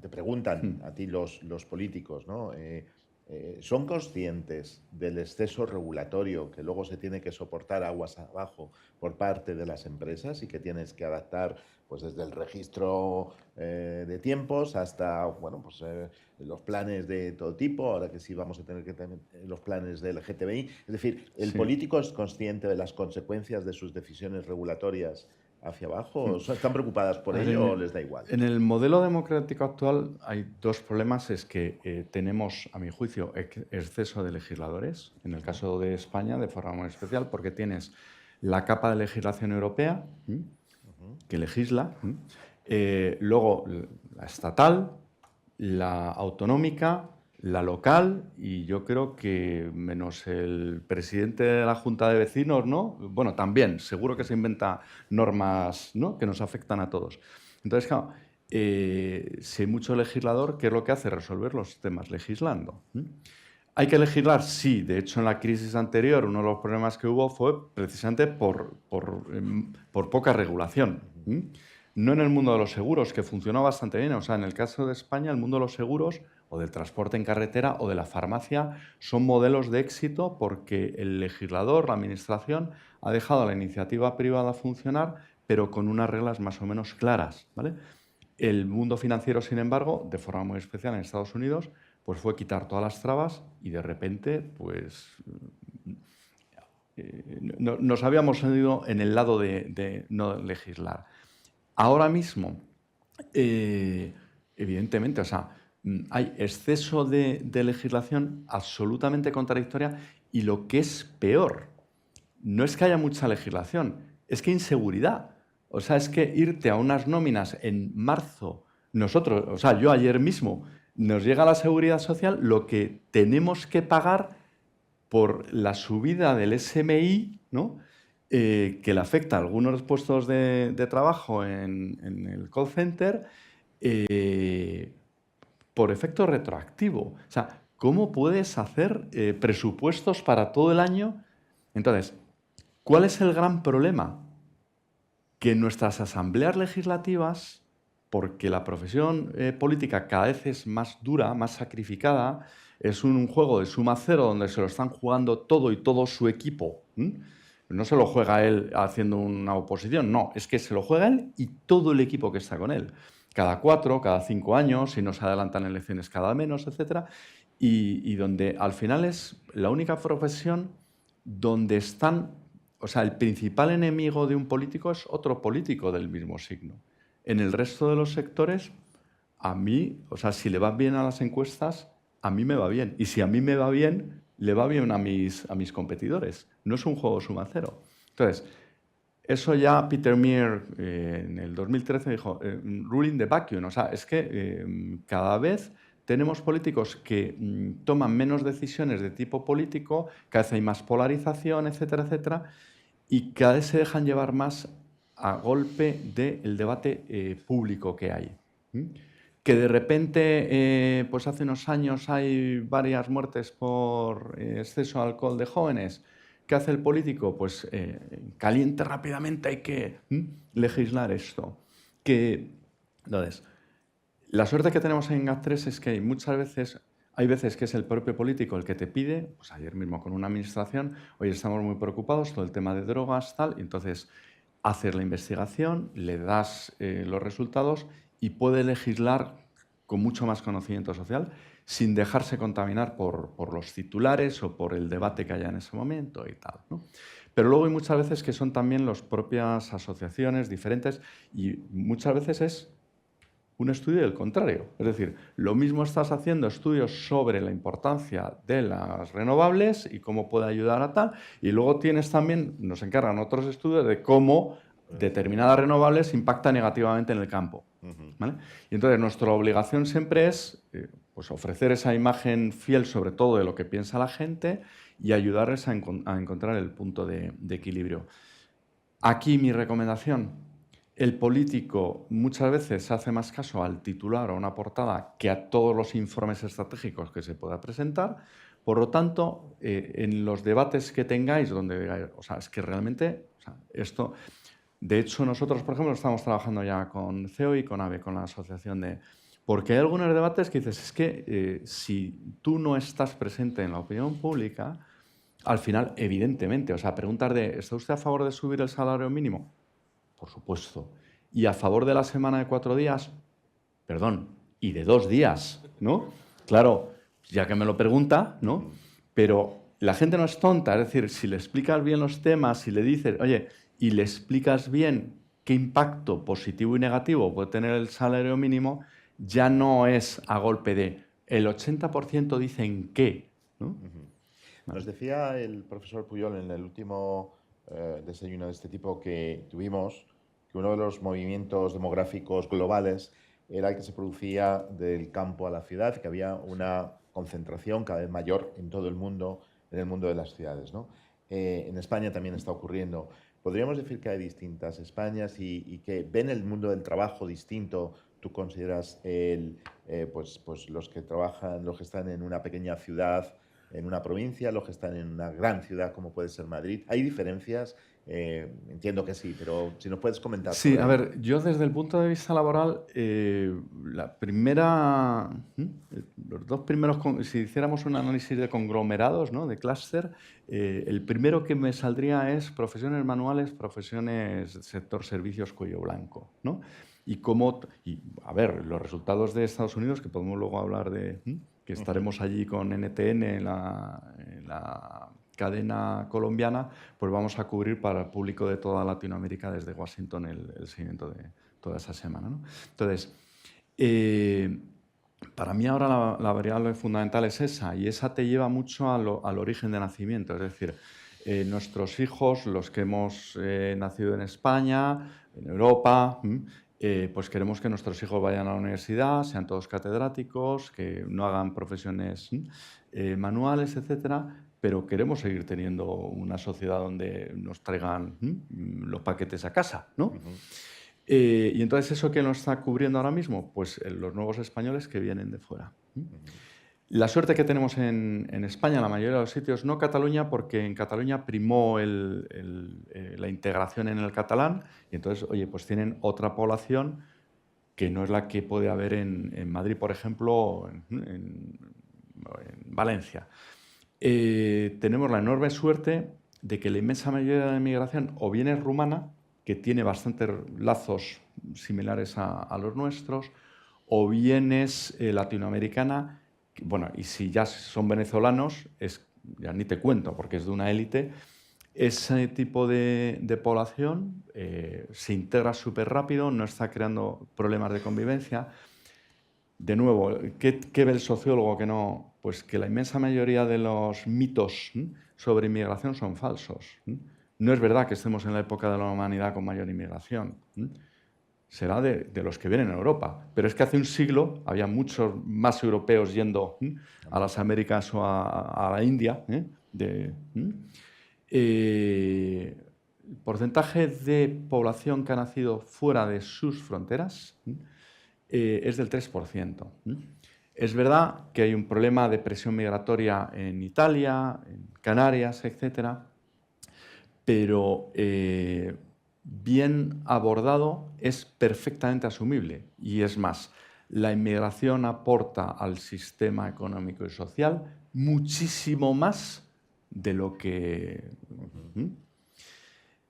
te preguntan a ti los políticos, ¿no? ¿Son conscientes del exceso regulatorio que luego se tiene que soportar aguas abajo por parte de las empresas y que tienes que adaptar pues, desde el registro de tiempos hasta bueno, pues, los planes de todo tipo, ahora que sí vamos a tener que tener los planes del LGTBI? Es decir, ¿el político es consciente de las consecuencias de sus decisiones regulatorias hacia abajo? ¿Están preocupadas por ello o les da igual? En el modelo democrático actual hay 2 problemas. Es que tenemos, a mi juicio, exceso de legisladores, en el caso de España de forma muy especial, porque tienes la capa de legislación europea, que legisla, luego la estatal, la autonómica, la local, y yo creo que menos el presidente de la Junta de Vecinos, ¿no? Bueno, también, seguro que se inventa normas, ¿no?, que nos afectan a todos. Entonces, claro, si hay mucho legislador, ¿qué es lo que hace? Resolver los temas legislando. ¿Hay que legislar? Sí. De hecho, en la crisis anterior, uno de los problemas que hubo fue precisamente por poca regulación. No en el mundo de los seguros, que funcionó bastante bien. O sea, en el caso de España, el mundo de los seguros o del transporte en carretera o de la farmacia son modelos de éxito porque el legislador, la administración, ha dejado a la iniciativa privada funcionar, pero con unas reglas más o menos claras, ¿vale? El mundo financiero, sin embargo, de forma muy especial en Estados Unidos, pues fue quitar todas las trabas y de repente, pues, nos habíamos ido en el lado de no legislar. Ahora mismo, evidentemente, o sea, hay exceso de legislación absolutamente contradictoria y lo que es peor, no es que haya mucha legislación, es que inseguridad. O sea, es que irte a unas nóminas en marzo, nosotros, o sea, yo ayer mismo, nos llega a la Seguridad Social lo que tenemos que pagar por la subida del SMI, ¿no? Que le afecta a algunos puestos de trabajo en el call center por efecto retroactivo. O sea, ¿cómo puedes hacer presupuestos para todo el año? Entonces, ¿cuál es el gran problema? Que en nuestras asambleas legislativas, porque la profesión política cada vez es más dura, más sacrificada, es un juego de suma cero donde se lo están jugando todo y todo su equipo. No se lo juega él haciendo una oposición, no, es que se lo juega él y todo el equipo que está con él. Cada 4, cada 5 años, si no se adelantan elecciones cada menos, etc. Y donde al final es la única profesión donde están, o sea, el principal enemigo de un político es otro político del mismo signo. En el resto de los sectores, a mí, o sea, si le va bien a las encuestas, a mí me va bien. Y si a mí me va bien, le va bien a mis competidores. No es un juego suma cero. Entonces, eso ya Peter Meer en el 2013 dijo, ruling the vacuum. O sea, es que cada vez tenemos políticos que toman menos decisiones de tipo político, cada vez hay más polarización, etcétera, etcétera, y cada vez se dejan llevar más a golpe del debate público que hay. Que de repente, pues hace unos años hay varias muertes por exceso de alcohol de jóvenes. ¿Qué hace el político? Pues caliente rápidamente, hay que legislar esto. Entonces, la suerte que tenemos en GAT3 es que hay veces que es el propio político el que te pide, pues ayer mismo con una administración, hoy estamos muy preocupados, todo el tema de drogas, tal, y entonces haces la investigación, le das los resultados y puede legislar con mucho más conocimiento social sin dejarse contaminar por los titulares o por el debate que haya en ese momento y tal, ¿no? Pero luego hay muchas veces que son también las propias asociaciones diferentes y muchas veces es un estudio del contrario. Es decir, lo mismo estás haciendo estudios sobre la importancia de las renovables y cómo puede ayudar a tal, y luego tienes también, nos encargan otros estudios de cómo determinadas renovables impactan negativamente en el campo, ¿vale? Y entonces nuestra obligación siempre es pues ofrecer esa imagen fiel sobre todo de lo que piensa la gente y ayudarles a encontrar el punto de equilibrio. Aquí mi recomendación: el político muchas veces hace más caso al titular o a una portada que a todos los informes estratégicos que se pueda presentar. Por lo tanto, en los debates que tengáis, donde, o sea, es que realmente, o sea, esto... De hecho, nosotros, por ejemplo, estamos trabajando ya con CEO y con AVE, con la asociación de... Porque hay algunos debates que dices, es que si tú no estás presente en la opinión pública, al final, evidentemente, o sea, preguntar de, ¿está usted a favor de subir el salario mínimo? Por supuesto. ¿Y a favor de la semana de 4 días? Perdón, y de 2 días, ¿no? Claro, ya que me lo pregunta, ¿no? Pero la gente no es tonta, es decir, si le explicas bien los temas, si le dices, oye, y le explicas bien qué impacto positivo y negativo puede tener el salario mínimo, ya no es a golpe de el 80% dicen que, ¿no? Nos decía el profesor Puyol en el último desayuno de este tipo que tuvimos que uno de los movimientos demográficos globales era el que se producía del campo a la ciudad, que había una concentración cada vez mayor en todo el mundo, en el mundo de las ciudades, ¿no? En España también está ocurriendo. Podríamos decir que hay distintas Españas y que ven el mundo del trabajo distinto ¿Tú consideras pues los que trabajan, los que están en una pequeña ciudad, en una provincia, los que están en una gran ciudad como puede ser Madrid? ¿Hay diferencias? Entiendo que sí, pero si nos puedes comentar. Sí, a ver, yo desde el punto de vista laboral, los dos primeros, si hiciéramos un análisis de conglomerados, ¿no?, de clúster, el primero que me saldría es profesiones manuales, profesiones sector servicios cuello blanco, ¿no? A ver, los resultados de Estados Unidos, que podemos luego hablar de, que estaremos allí con NTN en la cadena colombiana, pues vamos a cubrir para el público de toda Latinoamérica desde Washington el seguimiento de toda esa semana, ¿no? Entonces, para mí ahora la variable fundamental es esa, y esa te lleva mucho al origen de nacimiento, es decir, nuestros hijos, los que hemos nacido en España, en Europa, pues queremos que nuestros hijos vayan a la universidad, sean todos catedráticos, que no hagan profesiones manuales, etcétera, pero queremos seguir teniendo una sociedad donde nos traigan los paquetes a casa, ¿no? Y entonces, ¿eso qué nos está cubriendo ahora mismo? Pues los nuevos españoles que vienen de fuera. La suerte que tenemos en España, en la mayoría de los sitios, no Cataluña, porque en Cataluña primó la integración en el catalán, y entonces, oye, pues tienen otra población que no es la que puede haber en Madrid, por ejemplo, o en Valencia. Tenemos la enorme suerte de que la inmensa mayoría de la inmigración o bien es rumana, que tiene bastantes lazos similares a los nuestros, o bien es latinoamericana, bueno, y si ya son venezolanos, ya ni te cuento, porque es de una élite. Ese tipo de población se integra súper rápido, no está creando problemas de convivencia. De nuevo, ¿qué ve el sociólogo que no? Pues que la inmensa mayoría de los mitos sobre inmigración son falsos. No es verdad que estemos en la época de la humanidad con mayor inmigración. Será de los que vienen a Europa. Pero es que hace un siglo había muchos más europeos yendo a las Américas o a la India. El porcentaje de población que ha nacido fuera de sus fronteras es del 3%. Es verdad que hay un problema de presión migratoria en Italia, en Canarias, etc., pero bien abordado es perfectamente asumible. Y es más, la inmigración aporta al sistema económico y social muchísimo más de lo que...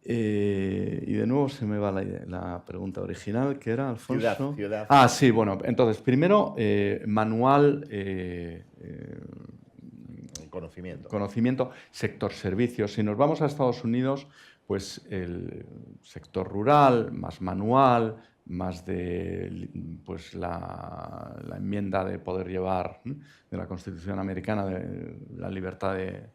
y de nuevo se me va la pregunta original, que era, Alfonso. Ciudad. Ah, sí, bueno, entonces, primero, manual, conocimiento, sector servicios. Si nos vamos a Estados Unidos, pues el sector rural, más manual, más de pues, la enmienda de poder llevar de la Constitución americana, de la libertad de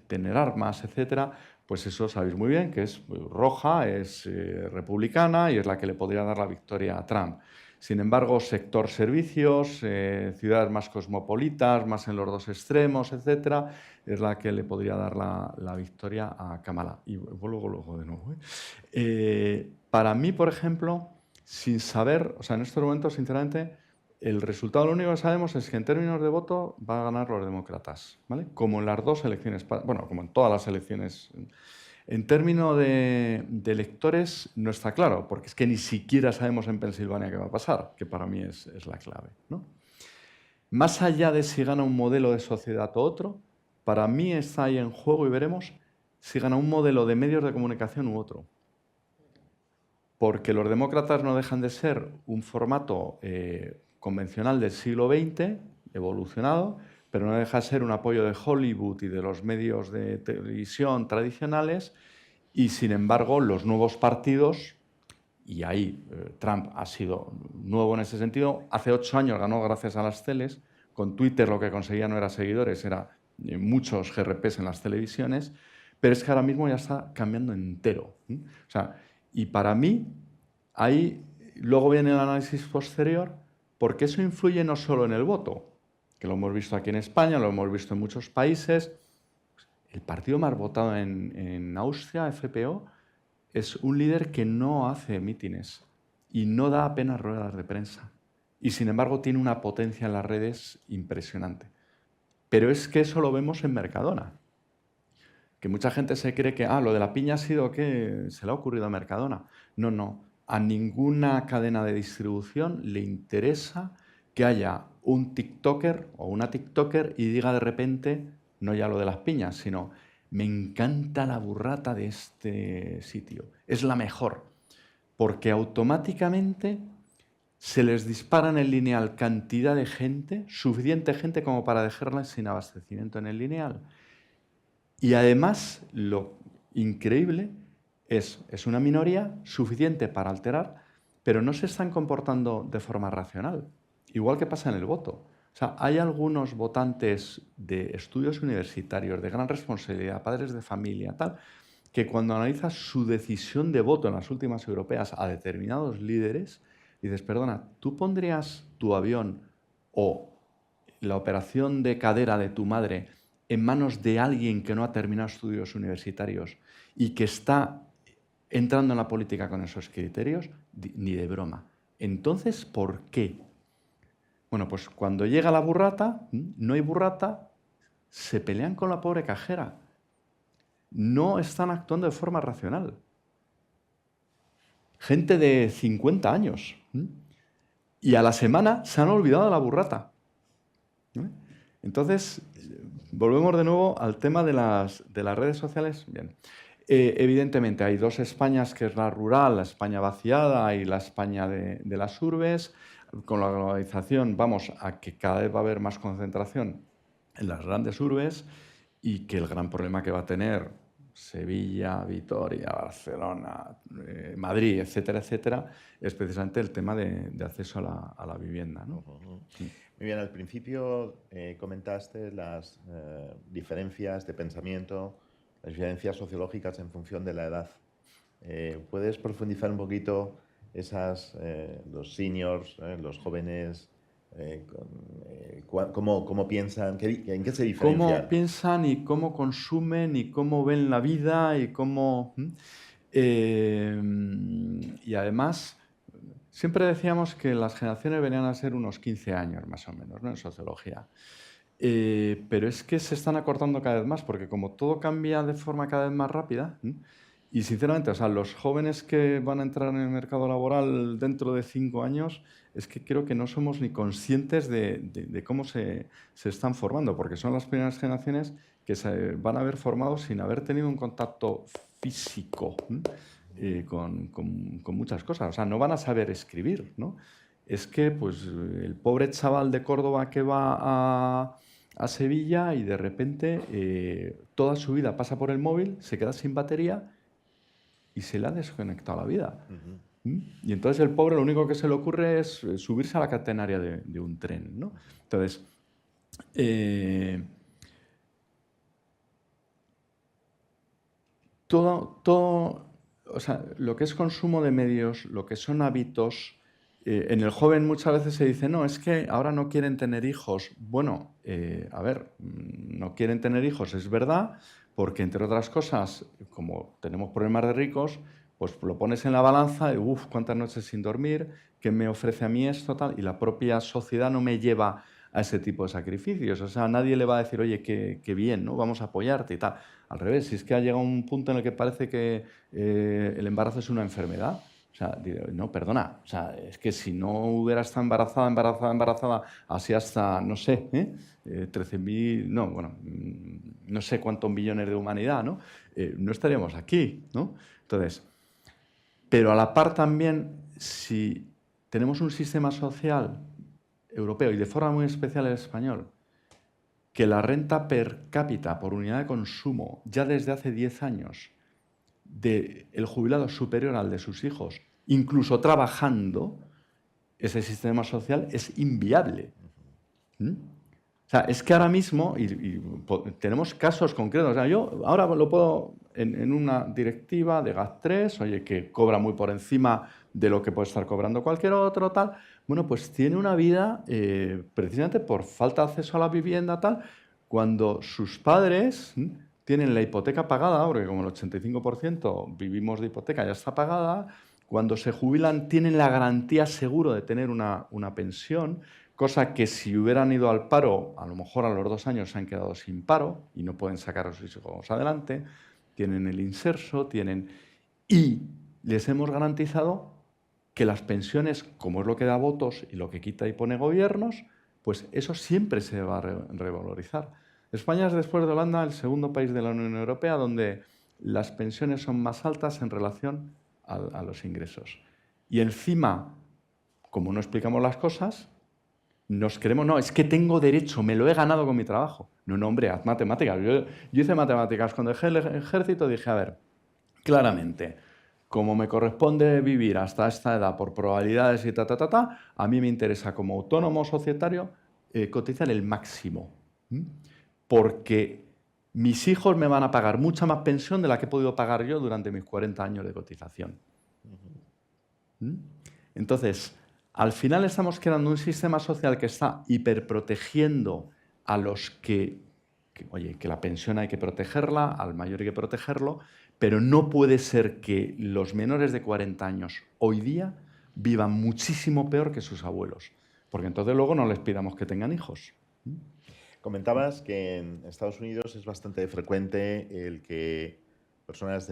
tener armas, etcétera, pues eso sabéis muy bien que es roja, es republicana y es la que le podría dar la victoria a Trump. Sin embargo, sector servicios, ciudades más cosmopolitas, más en los dos extremos, etcétera, es la que le podría dar la victoria a Kamala. Y vuelvo luego de nuevo. Para mí, por ejemplo, sin saber, o sea, en estos momentos, sinceramente, el resultado lo único que sabemos es que en términos de voto van a ganar los demócratas, ¿vale? Como en las dos elecciones, bueno, como en todas las elecciones. En términos de electores no está claro, porque es que ni siquiera sabemos en Pensilvania qué va a pasar, que para mí es la clave, ¿no? Más allá de si gana un modelo de sociedad o otro, para mí está ahí en juego y veremos si gana un modelo de medios de comunicación u otro. Porque los demócratas no dejan de ser un formato convencional del siglo XX, evolucionado, pero no deja de ser un apoyo de Hollywood y de los medios de televisión tradicionales, y sin embargo los nuevos partidos, y ahí Trump ha sido nuevo en ese sentido, hace 8 años ganó gracias a las teles, con Twitter lo que conseguía no era seguidores, era muchos GRPs en las televisiones, pero es que ahora mismo ya está cambiando entero. O sea, y para mí, ahí luego viene el análisis posterior, porque eso influye no solo en el voto, que lo hemos visto aquí en España, lo hemos visto en muchos países. El partido más votado en Austria, FPO, es un líder que no hace mítines y no da apenas ruedas de prensa. Y sin embargo tiene una potencia en las redes impresionante. Pero es que eso lo vemos en Mercadona. Que mucha gente se cree que lo de la piña ha sido que se le ha ocurrido a Mercadona. No, no. A ninguna cadena de distribución le interesa que haya un TikToker o una TikToker y diga de repente, no ya lo de las piñas, sino me encanta la burrata de este sitio. Es la mejor. Porque automáticamente se les dispara en el lineal cantidad de gente, suficiente gente como para dejarla sin abastecimiento en el lineal. Y además, lo increíble es una minoría suficiente para alterar, pero no se están comportando de forma racional. Igual que pasa en el voto. O sea, hay algunos votantes de estudios universitarios, de gran responsabilidad, padres de familia, tal, que cuando analizas su decisión de voto en las últimas europeas a determinados líderes, dices, perdona, ¿tú pondrías tu avión o la operación de cadera de tu madre en manos de alguien que no ha terminado estudios universitarios y que está entrando en la política con esos criterios? Ni de broma. Entonces, ¿por qué? Bueno, pues cuando llega la burrata, no hay burrata, se pelean con la pobre cajera. No están actuando de forma racional. Gente de 50 años. Y a la semana se han olvidado de la burrata. Entonces, volvemos de nuevo al tema de las redes sociales. Bien. Evidentemente hay dos Españas, que es la rural, la España vaciada y la España de las urbes. Con la globalización vamos a que cada vez va a haber más concentración en las grandes urbes y que el gran problema que va a tener Sevilla, Vitoria, Barcelona, Madrid, etcétera, etcétera, es precisamente el tema de acceso a la vivienda, ¿no? Muy bien, al principio comentaste las diferencias de pensamiento, las diferencias sociológicas en función de la edad. ¿Puedes profundizar un poquito los seniors, los jóvenes, cómo piensan, en qué se diferencian? Cómo piensan y cómo consumen y cómo ven la vida y cómo... y además, siempre decíamos que las generaciones venían a ser unos 15 años más o menos, ¿no? En sociología. Pero es que se están acortando cada vez más porque como todo cambia de forma cada vez más rápida... Y sinceramente, o sea, los jóvenes que van a entrar en el mercado laboral dentro de 5 años, es que creo que no somos ni conscientes de cómo se están formando, porque son las primeras generaciones que se van a ver formados sin haber tenido un contacto físico con muchas cosas. O sea, no van a saber escribir, ¿no? Es que pues, el pobre chaval de Córdoba que va a Sevilla y de repente toda su vida pasa por el móvil, se queda sin batería y se le ha desconectado la vida. Y entonces el pobre lo único que se le ocurre es subirse a la catenaria de un tren, ¿no? Entonces, o sea, lo que es consumo de medios, lo que son hábitos, en el joven muchas veces se dice, no, es que ahora no quieren tener hijos. Bueno, a ver, no quieren tener hijos, es verdad, porque, entre otras cosas, como tenemos problemas de ricos, pues lo pones en la balanza y, cuántas noches sin dormir, ¿qué me ofrece a mí esto? Tal, y la propia sociedad no me lleva a ese tipo de sacrificios. O sea, nadie le va a decir, oye, qué bien, ¿no? Vamos a apoyarte y tal. Al revés, si es que ha llegado un punto en el que parece que el embarazo es una enfermedad. O sea, no, perdona, o sea, es que si no hubiera estado embarazada, así hasta, no sé, 13.000, no, bueno, no sé cuántos millones de humanidad, ¿no? No estaríamos aquí, ¿no? Entonces, pero a la par también, si tenemos un sistema social europeo y de forma muy especial el español, que la renta per cápita por unidad de consumo ya desde hace 10 años del jubilado superior al de sus hijos, incluso trabajando, ese sistema social es inviable. O sea, es que ahora mismo, y tenemos casos concretos, o sea, yo ahora lo puedo, en una directiva de GAT3, oye, que cobra muy por encima de lo que puede estar cobrando cualquier otro, tal, bueno, pues tiene una vida, precisamente por falta de acceso a la vivienda, tal, cuando sus padres tienen la hipoteca pagada, porque como el 85% vivimos de hipoteca, ya está pagada, cuando se jubilan tienen la garantía seguro de tener una pensión, cosa que si hubieran ido al paro, a lo mejor a los 2 años se han quedado sin paro y no pueden sacar a sus hijos adelante, tienen el inserso, y les hemos garantizado que las pensiones, como es lo que da votos y lo que quita y pone gobiernos, pues eso siempre se va a revalorizar. España es, después de Holanda, el segundo país de la Unión Europea donde las pensiones son más altas en relación a los ingresos. Y encima, como no explicamos las cosas, nos creemos, no, es que tengo derecho, me lo he ganado con mi trabajo. No, no, hombre, haz matemáticas. Yo hice matemáticas. Cuando dejé el ejército dije, a ver, claramente, como me corresponde vivir hasta esta edad por probabilidades y a mí me interesa como autónomo societario cotizar el máximo. Porque mis hijos me van a pagar mucha más pensión de la que he podido pagar yo durante mis 40 años de cotización. Entonces, al final estamos creando un sistema social que está hiperprotegiendo a los que la pensión hay que protegerla, al mayor hay que protegerlo, pero no puede ser que los menores de 40 años hoy día vivan muchísimo peor que sus abuelos, porque entonces luego no les pidamos que tengan hijos. Comentabas que en Estados Unidos es bastante frecuente el que personas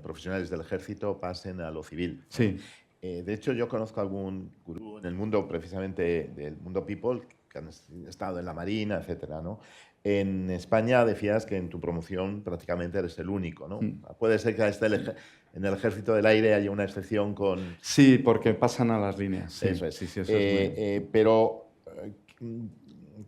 profesionales del ejército pasen a lo civil. Sí. De hecho, yo conozco algún gurú en el mundo, precisamente del mundo people, que han estado en la Marina, etcétera, ¿no? En España decías que en tu promoción prácticamente eres el único, ¿no? Puede ser que en el Ejército del Aire haya una excepción con... Sí, porque pasan a las líneas. Sí, eso es. Sí, eso es muy... Pero,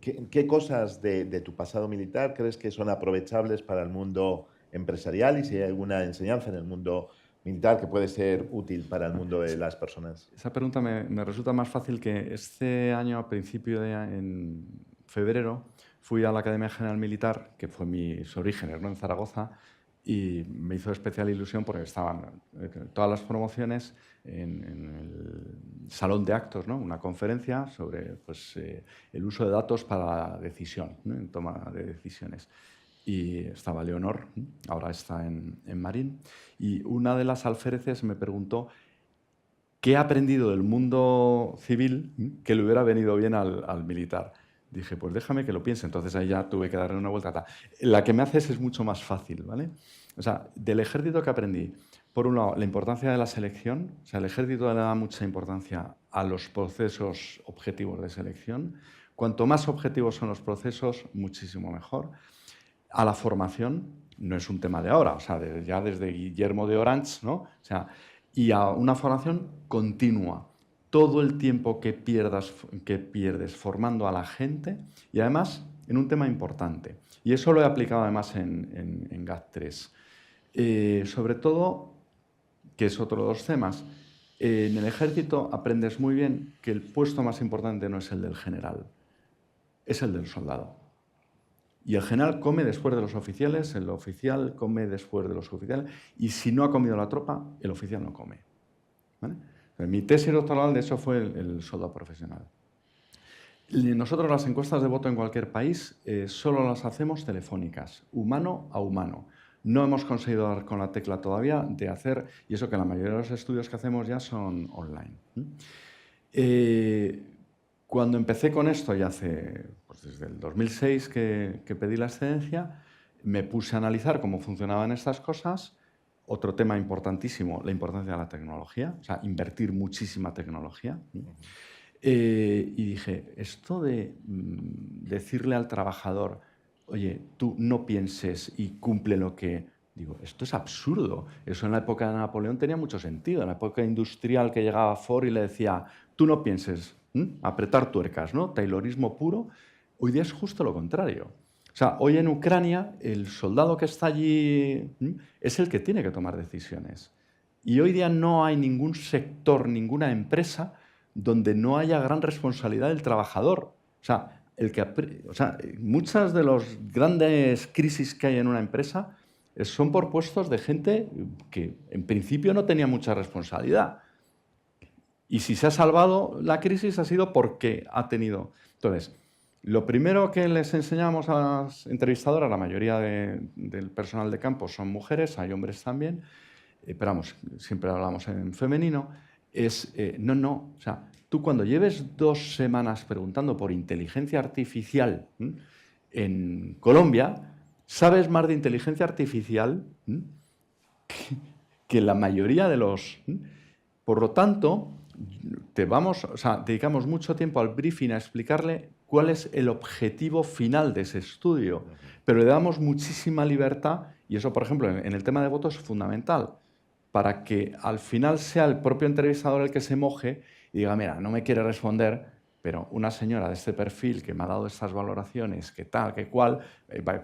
¿qué cosas de tu pasado militar crees que son aprovechables para el mundo empresarial y si hay alguna enseñanza en el mundo militar que puede ser útil para el mundo de las personas? Esa pregunta me resulta más fácil que este año, a principio en febrero, fui a la Academia General Militar, que fue mis orígenes, ¿no?, en Zaragoza, y me hizo especial ilusión porque estaban todas las promociones en el salón de actos, ¿no?, una conferencia sobre el uso de datos para la decisión, ¿no?, en toma de decisiones. Y estaba Leonor, ahora está en Marín, y una de las alféreces me preguntó qué ha aprendido del mundo civil que le hubiera venido bien al militar. Dije, pues déjame que lo piense. Entonces ahí ya tuve que darle una vuelta. La que me haces es mucho más fácil, ¿vale? O sea, del ejército que aprendí, por un lado, la importancia de la selección. O sea, el ejército le da mucha importancia a los procesos objetivos de selección. Cuanto más objetivos son los procesos, muchísimo mejor. A la formación, no es un tema de ahora, o sea, ya desde Guillermo de Orange, ¿no? O sea, y a una formación continua. Todo el tiempo que pierdes formando a la gente y además en un tema importante. Y eso lo he aplicado además en GAT3. Sobre todo, que es otro de los temas, en el ejército aprendes muy bien que el puesto más importante no es el del general, es el del soldado. Y el general come después de los oficiales, el oficial come después de los oficiales, y si no ha comido la tropa, el oficial no come. ¿Vale? Mi tesis doctoral de eso fue el soldado profesional. Nosotros las encuestas de voto en cualquier país solo las hacemos telefónicas, humano a humano. No hemos conseguido dar con la tecla todavía de hacer, y eso que la mayoría de los estudios que hacemos ya son online. Cuando empecé con esto, ya desde el 2006 que pedí la excedencia, me puse a analizar cómo funcionaban estas cosas. Otro tema importantísimo, la importancia de la tecnología, o sea, invertir muchísima tecnología. Y dije, esto de decirle al trabajador, oye, tú no pienses y cumple lo que... Digo, esto es absurdo. Eso en la época de Napoleón tenía mucho sentido. En la época industrial que llegaba Ford y le decía, tú no pienses, apretar tuercas, ¿no? Taylorismo puro. Hoy día es justo lo contrario. O sea, hoy en Ucrania el soldado que está allí es el que tiene que tomar decisiones. Y hoy día no hay ningún sector, ninguna empresa donde no haya gran responsabilidad del trabajador. O sea, muchas de las grandes crisis que hay en una empresa son por puestos de gente que en principio no tenía mucha responsabilidad. Y si se ha salvado la crisis ha sido porque ha tenido... Entonces, lo primero que les enseñamos a las entrevistadoras, la mayoría del personal de campo son mujeres, hay hombres también, pero vamos, siempre hablamos en femenino, es, no, o sea, tú cuando lleves 2 semanas preguntando por inteligencia artificial en Colombia, sabes más de inteligencia artificial que la mayoría de los... Por lo tanto, dedicamos mucho tiempo al briefing a explicarle cuál es el objetivo final de ese estudio, pero le damos muchísima libertad, y eso, por ejemplo, en el tema de votos es fundamental, para que al final sea el propio entrevistador el que se moje y diga, mira, no me quiere responder, pero una señora de este perfil que me ha dado estas valoraciones, que tal, que cual,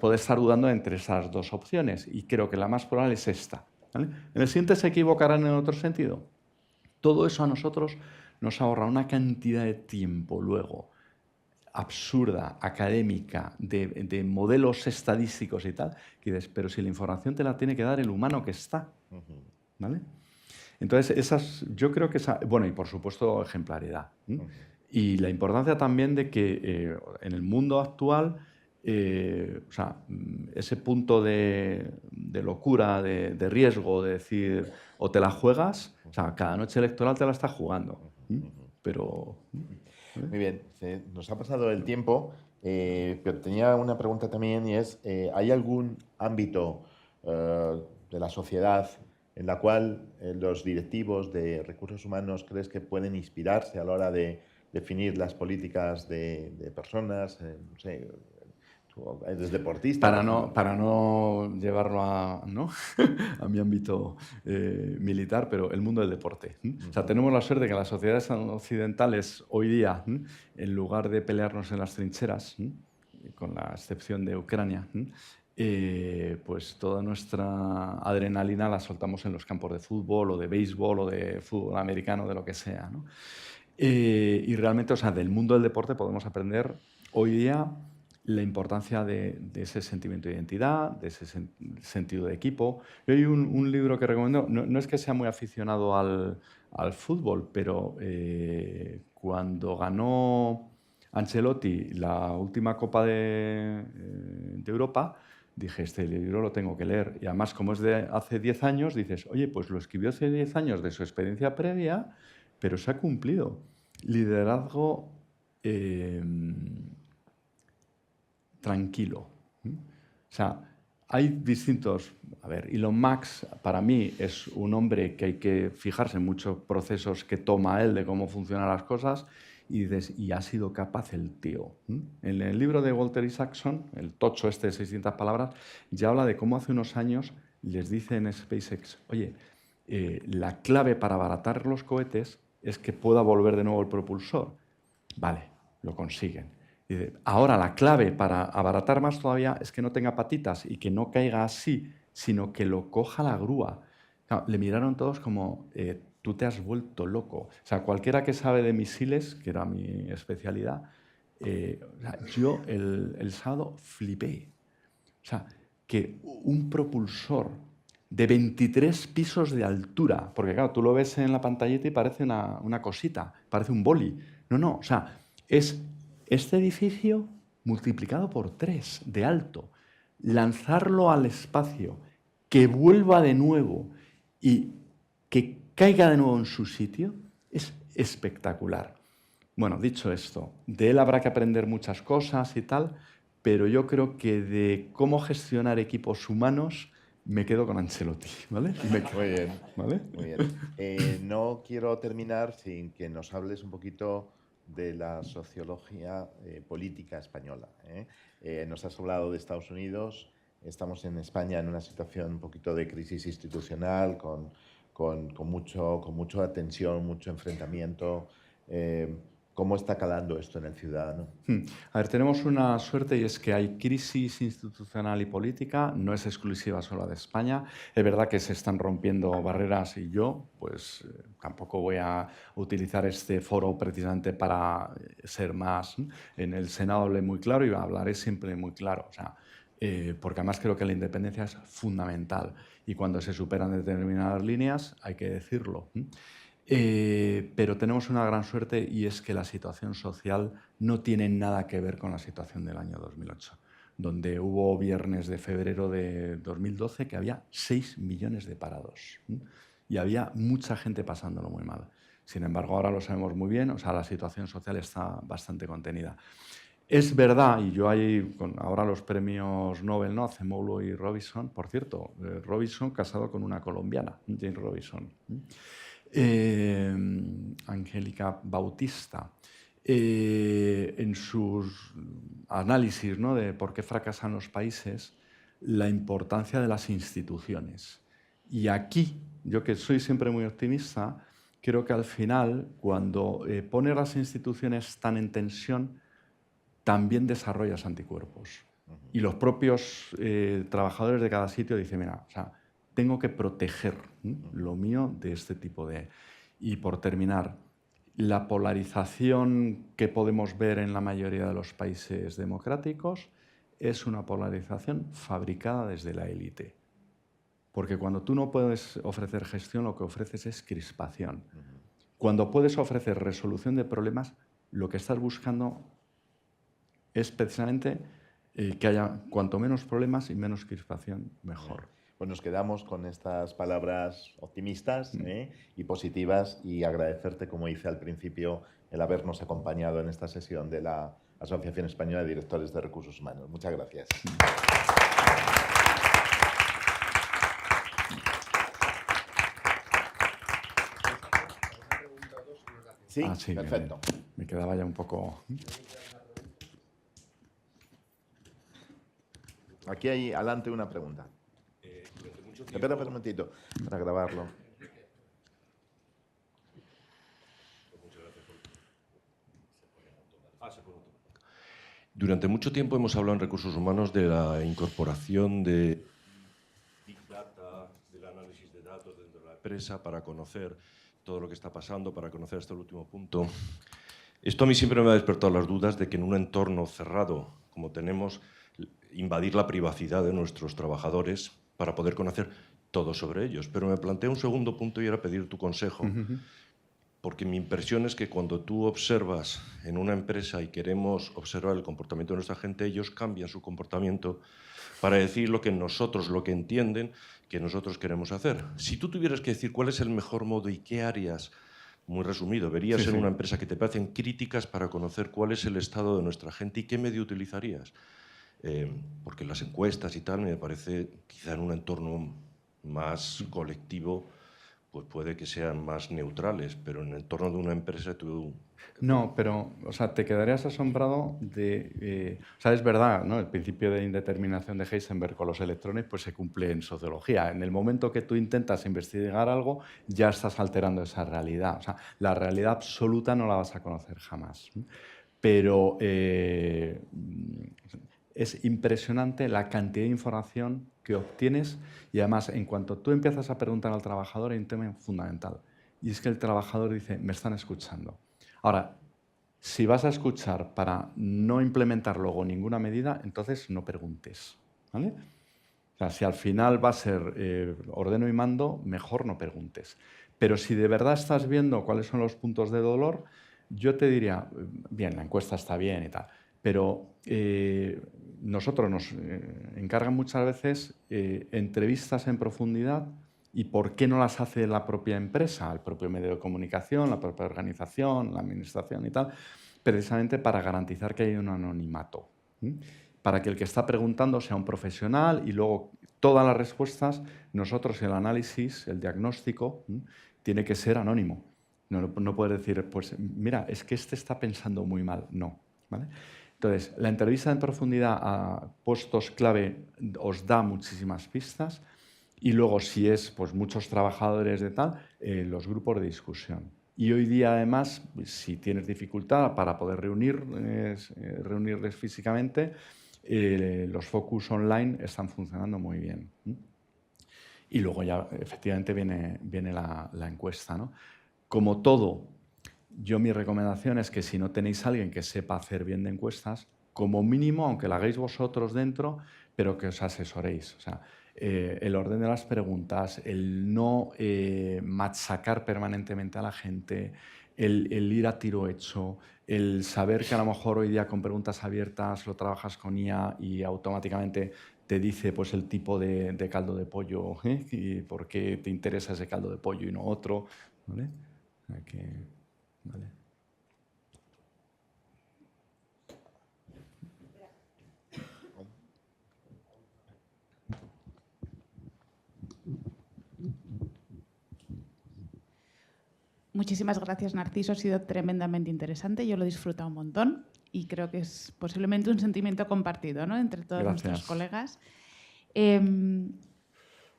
puede estar dudando entre esas 2 opciones, y creo que la más probable es esta. ¿Vale? En el siguiente se equivocarán en otro sentido. Todo eso a nosotros nos ahorra una cantidad de tiempo luego absurda, académica, de modelos estadísticos y tal, que dices, pero si la información te la tiene que dar el humano que está. ¿Vale? Entonces, yo creo que bueno, y por supuesto ejemplaridad. Y la importancia también de que en el mundo actual, ese punto de locura, de riesgo, de decir, o te la juegas, o sea, cada noche electoral te la estás jugando. Pero... Muy bien, nos ha pasado el tiempo, pero tenía una pregunta también, y es, ¿hay algún ámbito de la sociedad en la cual los directivos de recursos humanos crees que pueden inspirarse a la hora de definir las políticas de personas? No sé, tú eres deportista. Para no llevarlo a mi ámbito militar, pero el mundo del deporte. O sea, tenemos la suerte que las sociedades occidentales hoy día, en lugar de pelearnos en las trincheras, con la excepción de Ucrania, pues toda nuestra adrenalina la soltamos en los campos de fútbol o de béisbol o de fútbol americano, de lo que sea, ¿no? Y realmente, o sea, del mundo del deporte podemos aprender hoy día la importancia de ese sentimiento de identidad, de ese sentido de equipo. Yo hay un libro que recomiendo, no es que sea muy aficionado al fútbol, pero cuando ganó Ancelotti la última Copa de Europa, dije, este libro lo tengo que leer. Y además, como es de hace 10 años, dices, oye, pues lo escribió hace 10 años de su experiencia previa, pero se ha cumplido. Liderazgo tranquilo. O sea, hay distintos... A ver, Elon Musk para mí es un hombre que hay que fijarse en muchos procesos que toma él de cómo funcionan las cosas, y dices, y ha sido capaz el tío. En el libro de Walter Isaacson, el tocho este de 600 palabras, ya habla de cómo hace unos años les dice en SpaceX, oye, la clave para abaratar los cohetes es que pueda volver de nuevo el propulsor. Vale, lo consiguen. Dice, ahora la clave para abaratar más todavía es que no tenga patitas y que no caiga así, sino que lo coja la grúa. Claro, le miraron todos como, tú te has vuelto loco. O sea, cualquiera que sabe de misiles, que era mi especialidad, yo el sábado flipé. O sea, que un propulsor de 23 pisos de altura, porque claro, tú lo ves en la pantallita y parece una cosita, parece un boli. No, o sea, es este edificio multiplicado por 3 de alto, lanzarlo al espacio, que vuelva de nuevo y que caiga de nuevo en su sitio, es espectacular. Bueno, dicho esto, de él habrá que aprender muchas cosas y tal, pero yo creo que de cómo gestionar equipos humanos me quedo con Ancelotti, ¿vale? Muy bien, ¿vale? muy bien. No quiero terminar sin que nos hables un poquito de la sociología política española. Nos has hablado de Estados Unidos. Estamos en España en una situación un poquito de crisis institucional, con mucha tensión, mucho enfrentamiento. ¿Cómo está calando esto en el ciudadano? A ver, tenemos una suerte, y es que hay crisis institucional y política, no es exclusiva solo de España. Es verdad que se están rompiendo barreras, y yo pues tampoco voy a utilizar este foro precisamente para ser más. En el Senado hablé muy claro y hablaré siempre muy claro. O sea, porque además creo que la independencia es fundamental, y cuando se superan determinadas líneas hay que decirlo. Pero tenemos una gran suerte, y es que la situación social no tiene nada que ver con la situación del año 2008. donde hubo viernes de febrero de 2012 que había 6 millones de parados y había mucha gente pasándolo muy mal. Sin embargo, ahora lo sabemos muy bien, o sea, la situación social está bastante contenida. Es verdad, y yo ahí, ahora los premios Nobel, ¿no? Acemoglu y Robinson, por cierto, Robinson casado con una colombiana, Jane Robinson, Angélica Bautista, en sus análisis, ¿no? De por qué fracasan los países, la importancia de las instituciones. Y aquí, yo que soy siempre muy optimista, creo que al final, cuando pones las instituciones tan en tensión, también desarrollas anticuerpos. Y los propios trabajadores de cada sitio dicen, mira, o sea, tengo que proteger lo mío de este tipo de... Y por terminar, la polarización que podemos ver en la mayoría de los países democráticos es una polarización fabricada desde la élite. Porque cuando tú no puedes ofrecer gestión, lo que ofreces es crispación. Cuando puedes ofrecer resolución de problemas, lo que estás buscando es precisamente que haya cuanto menos problemas y menos crispación, mejor. Pues nos quedamos con estas palabras optimistas y positivas y agradecerte, como hice al principio, el habernos acompañado en esta sesión de la Asociación Española de Directores de Recursos Humanos. Muchas gracias. Sí, sí, perfecto. Me quedaba ya un poco... Aquí hay adelante una pregunta. Espera un momentito para grabarlo. Durante mucho tiempo hemos hablado en recursos humanos de la incorporación de Big Data, del análisis de datos dentro de la empresa para conocer todo lo que está pasando, para conocer hasta el último punto. Esto a mí siempre me ha despertado las dudas de que en un entorno cerrado como tenemos, invadir la privacidad de nuestros trabajadores para poder conocer todo sobre ellos. Pero me planteo un segundo punto y era pedir tu consejo. Porque mi impresión es que cuando tú observas en una empresa y queremos observar el comportamiento de nuestra gente, ellos cambian su comportamiento para decir lo que nosotros, lo que entienden que nosotros queremos hacer. Si tú tuvieras que decir cuál es el mejor modo y qué áreas, muy resumido, verías en una empresa que te parecen críticas para conocer cuál es el estado de nuestra gente y qué medio utilizarías. Porque las encuestas y tal me parece, quizá en un entorno más colectivo, pues puede que sean más neutrales, pero en el entorno de una empresa tú... No, pero, o sea, te quedarías asombrado de... o sea, es verdad, ¿no? El principio de indeterminación de Heisenberg con los electrones pues se cumple en sociología. En el momento que tú intentas investigar algo, ya estás alterando esa realidad. O sea, la realidad absoluta no la vas a conocer jamás. Pero es impresionante la cantidad de información que obtienes y además, en cuanto tú empiezas a preguntar al trabajador, hay un tema fundamental. Y es que el trabajador dice, me están escuchando. Ahora, si vas a escuchar para no implementar luego ninguna medida, entonces no preguntes, ¿vale? O sea, si al final va a ser ordeno y mando, mejor no preguntes. Pero si de verdad estás viendo cuáles son los puntos de dolor, yo te diría, bien, la encuesta está bien y tal, pero nosotros nos encargan muchas veces entrevistas en profundidad. ¿Y por qué no las hace la propia empresa, el propio medio de comunicación, la propia organización, la administración y tal? Precisamente para garantizar que hay un anonimato. Para que el que está preguntando sea un profesional y luego todas las respuestas, nosotros el análisis, el diagnóstico, tiene que ser anónimo. No puedes decir, pues mira, es que este está pensando muy mal. No, ¿vale? Entonces, la entrevista en profundidad a puestos clave os da muchísimas pistas. Y luego, si es pues, muchos trabajadores de tal, los grupos de discusión. Y hoy día, además, si tienes dificultad para poder reunirles físicamente, los focus online están funcionando muy bien. Y luego ya, efectivamente, viene la encuesta, ¿no? Como todo, mi recomendación es que si no tenéis a alguien que sepa hacer bien de encuestas, como mínimo, aunque la hagáis vosotros dentro, pero que os asesoréis. O sea, el orden de las preguntas, el no machacar permanentemente a la gente, el ir a tiro hecho, el saber que a lo mejor hoy día con preguntas abiertas lo trabajas con IA y automáticamente te dice pues, el tipo de caldo de pollo, y por qué te interesa ese caldo de pollo y no otro. ¿Vale? Vale. Muchísimas gracias, Narciso. Ha sido tremendamente interesante. Yo lo he disfrutado un montón y creo que es posiblemente un sentimiento compartido, ¿no?, entre todos nuestros colegas.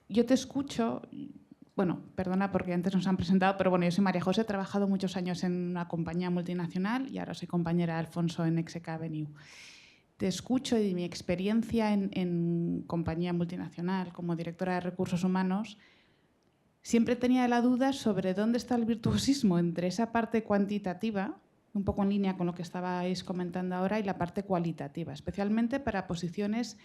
Yo te escucho. Bueno, perdona porque antes nos han presentado, pero bueno, yo soy María José, he trabajado muchos años en una compañía multinacional y ahora soy compañera de Alfonso en Execa Avenue. Te escucho y mi experiencia en compañía multinacional como directora de recursos humanos, siempre tenía la duda sobre dónde está el virtuosismo entre esa parte cuantitativa, un poco en línea con lo que estabais comentando ahora, y la parte cualitativa, especialmente para posiciones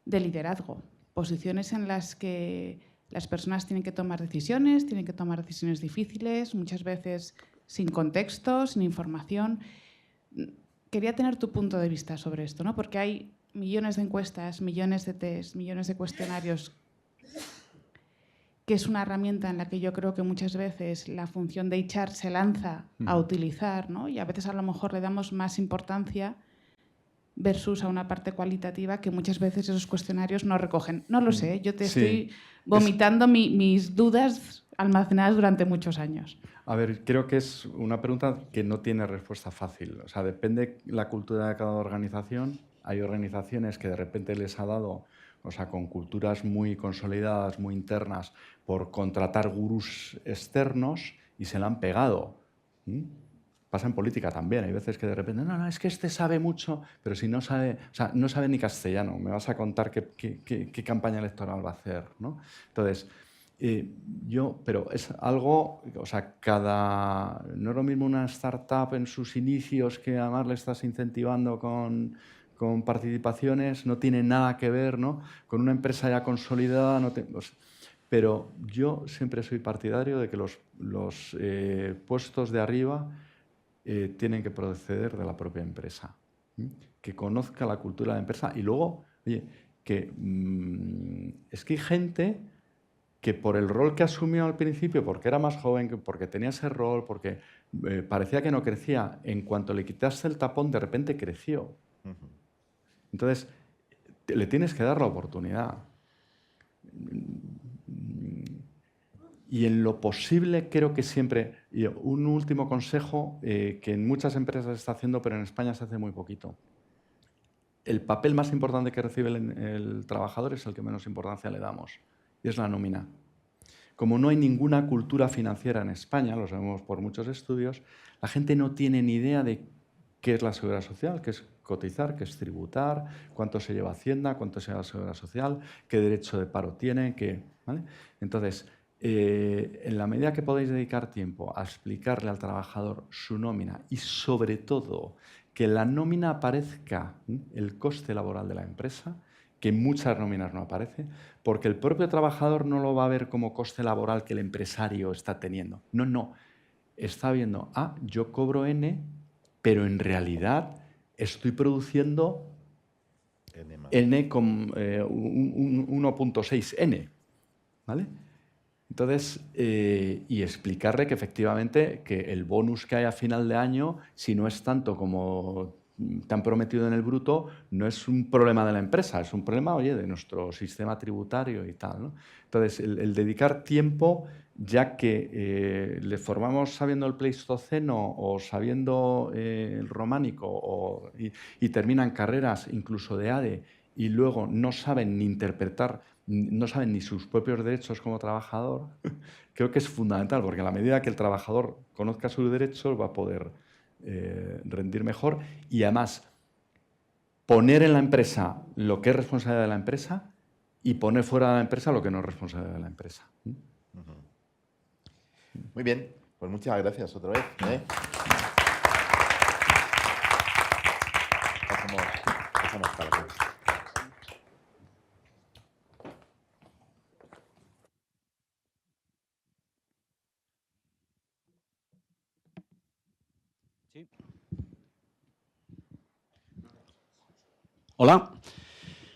de liderazgo, posiciones en las que las personas tienen que tomar decisiones difíciles, muchas veces sin contexto, sin información. Quería tener tu punto de vista sobre esto, ¿no? Porque hay millones de encuestas, millones de test, millones de cuestionarios, que es una herramienta en la que yo creo que muchas veces la función de HR se lanza a utilizar, ¿no? Y a veces a lo mejor le damos más importancia versus a una parte cualitativa que muchas veces esos cuestionarios no recogen. No lo sé, yo te estoy vomitando mis dudas almacenadas durante muchos años. A ver, creo que es una pregunta que no tiene respuesta fácil. O sea, depende la cultura de cada organización. Hay organizaciones que de repente les ha dado, o sea, con culturas muy consolidadas, muy internas, por contratar gurús externos y se la han pegado. Pasa en política también. Hay veces que de repente, no, es que este sabe mucho, pero si no sabe, o sea, no sabe ni castellano, me vas a contar qué campaña electoral va a hacer, ¿no? Entonces, pero es algo, o sea, no es lo mismo una startup en sus inicios que además le estás incentivando con participaciones, no tiene nada que ver, ¿no?, con una empresa ya consolidada. Pero yo siempre soy partidario de que los puestos de arriba tienen que proceder de la propia empresa, que conozca la cultura de la empresa y luego, oye, que es que hay gente que por el rol que asumió al principio, porque era más joven, porque tenía ese rol, porque parecía que no crecía, en cuanto le quitaste el tapón, de repente creció. Entonces, le tienes que dar la oportunidad. Y en lo posible creo que siempre, y un último consejo que en muchas empresas se está haciendo, pero en España se hace muy poquito. El papel más importante que recibe el trabajador es el que menos importancia le damos, y es la nómina. Como no hay ninguna cultura financiera en España, lo sabemos por muchos estudios, la gente no tiene ni idea de qué es la seguridad social, qué es cotizar, qué es tributar, cuánto se lleva Hacienda, cuánto se lleva la seguridad social, qué derecho de paro tiene, ¿vale? Entonces, en la medida que podáis dedicar tiempo a explicarle al trabajador su nómina y, sobre todo, que en la nómina aparezca el coste laboral de la empresa, que en muchas nóminas no aparece, porque el propio trabajador no lo va a ver como coste laboral que el empresario está teniendo. No. Está viendo, yo cobro N, pero en realidad estoy produciendo N con 1.6 N, ¿vale? Entonces, y explicarle que efectivamente que el bonus que hay a final de año, si no es tanto como te han prometido en el bruto, no es un problema de la empresa, es un problema, oye, de nuestro sistema tributario y tal, ¿no? Entonces, el dedicar tiempo, ya que le formamos sabiendo el Pleistoceno o sabiendo el románico y terminan carreras incluso de ADE y luego no saben ni interpretar, no saben ni sus propios derechos como trabajador, creo que es fundamental, porque a la medida que el trabajador conozca sus derechos va a poder rendir mejor y además poner en la empresa lo que es responsabilidad de la empresa y poner fuera de la empresa lo que no es responsabilidad de la empresa. Muy bien, pues muchas gracias otra vez. Pasamos para la ¿Sí? Hola.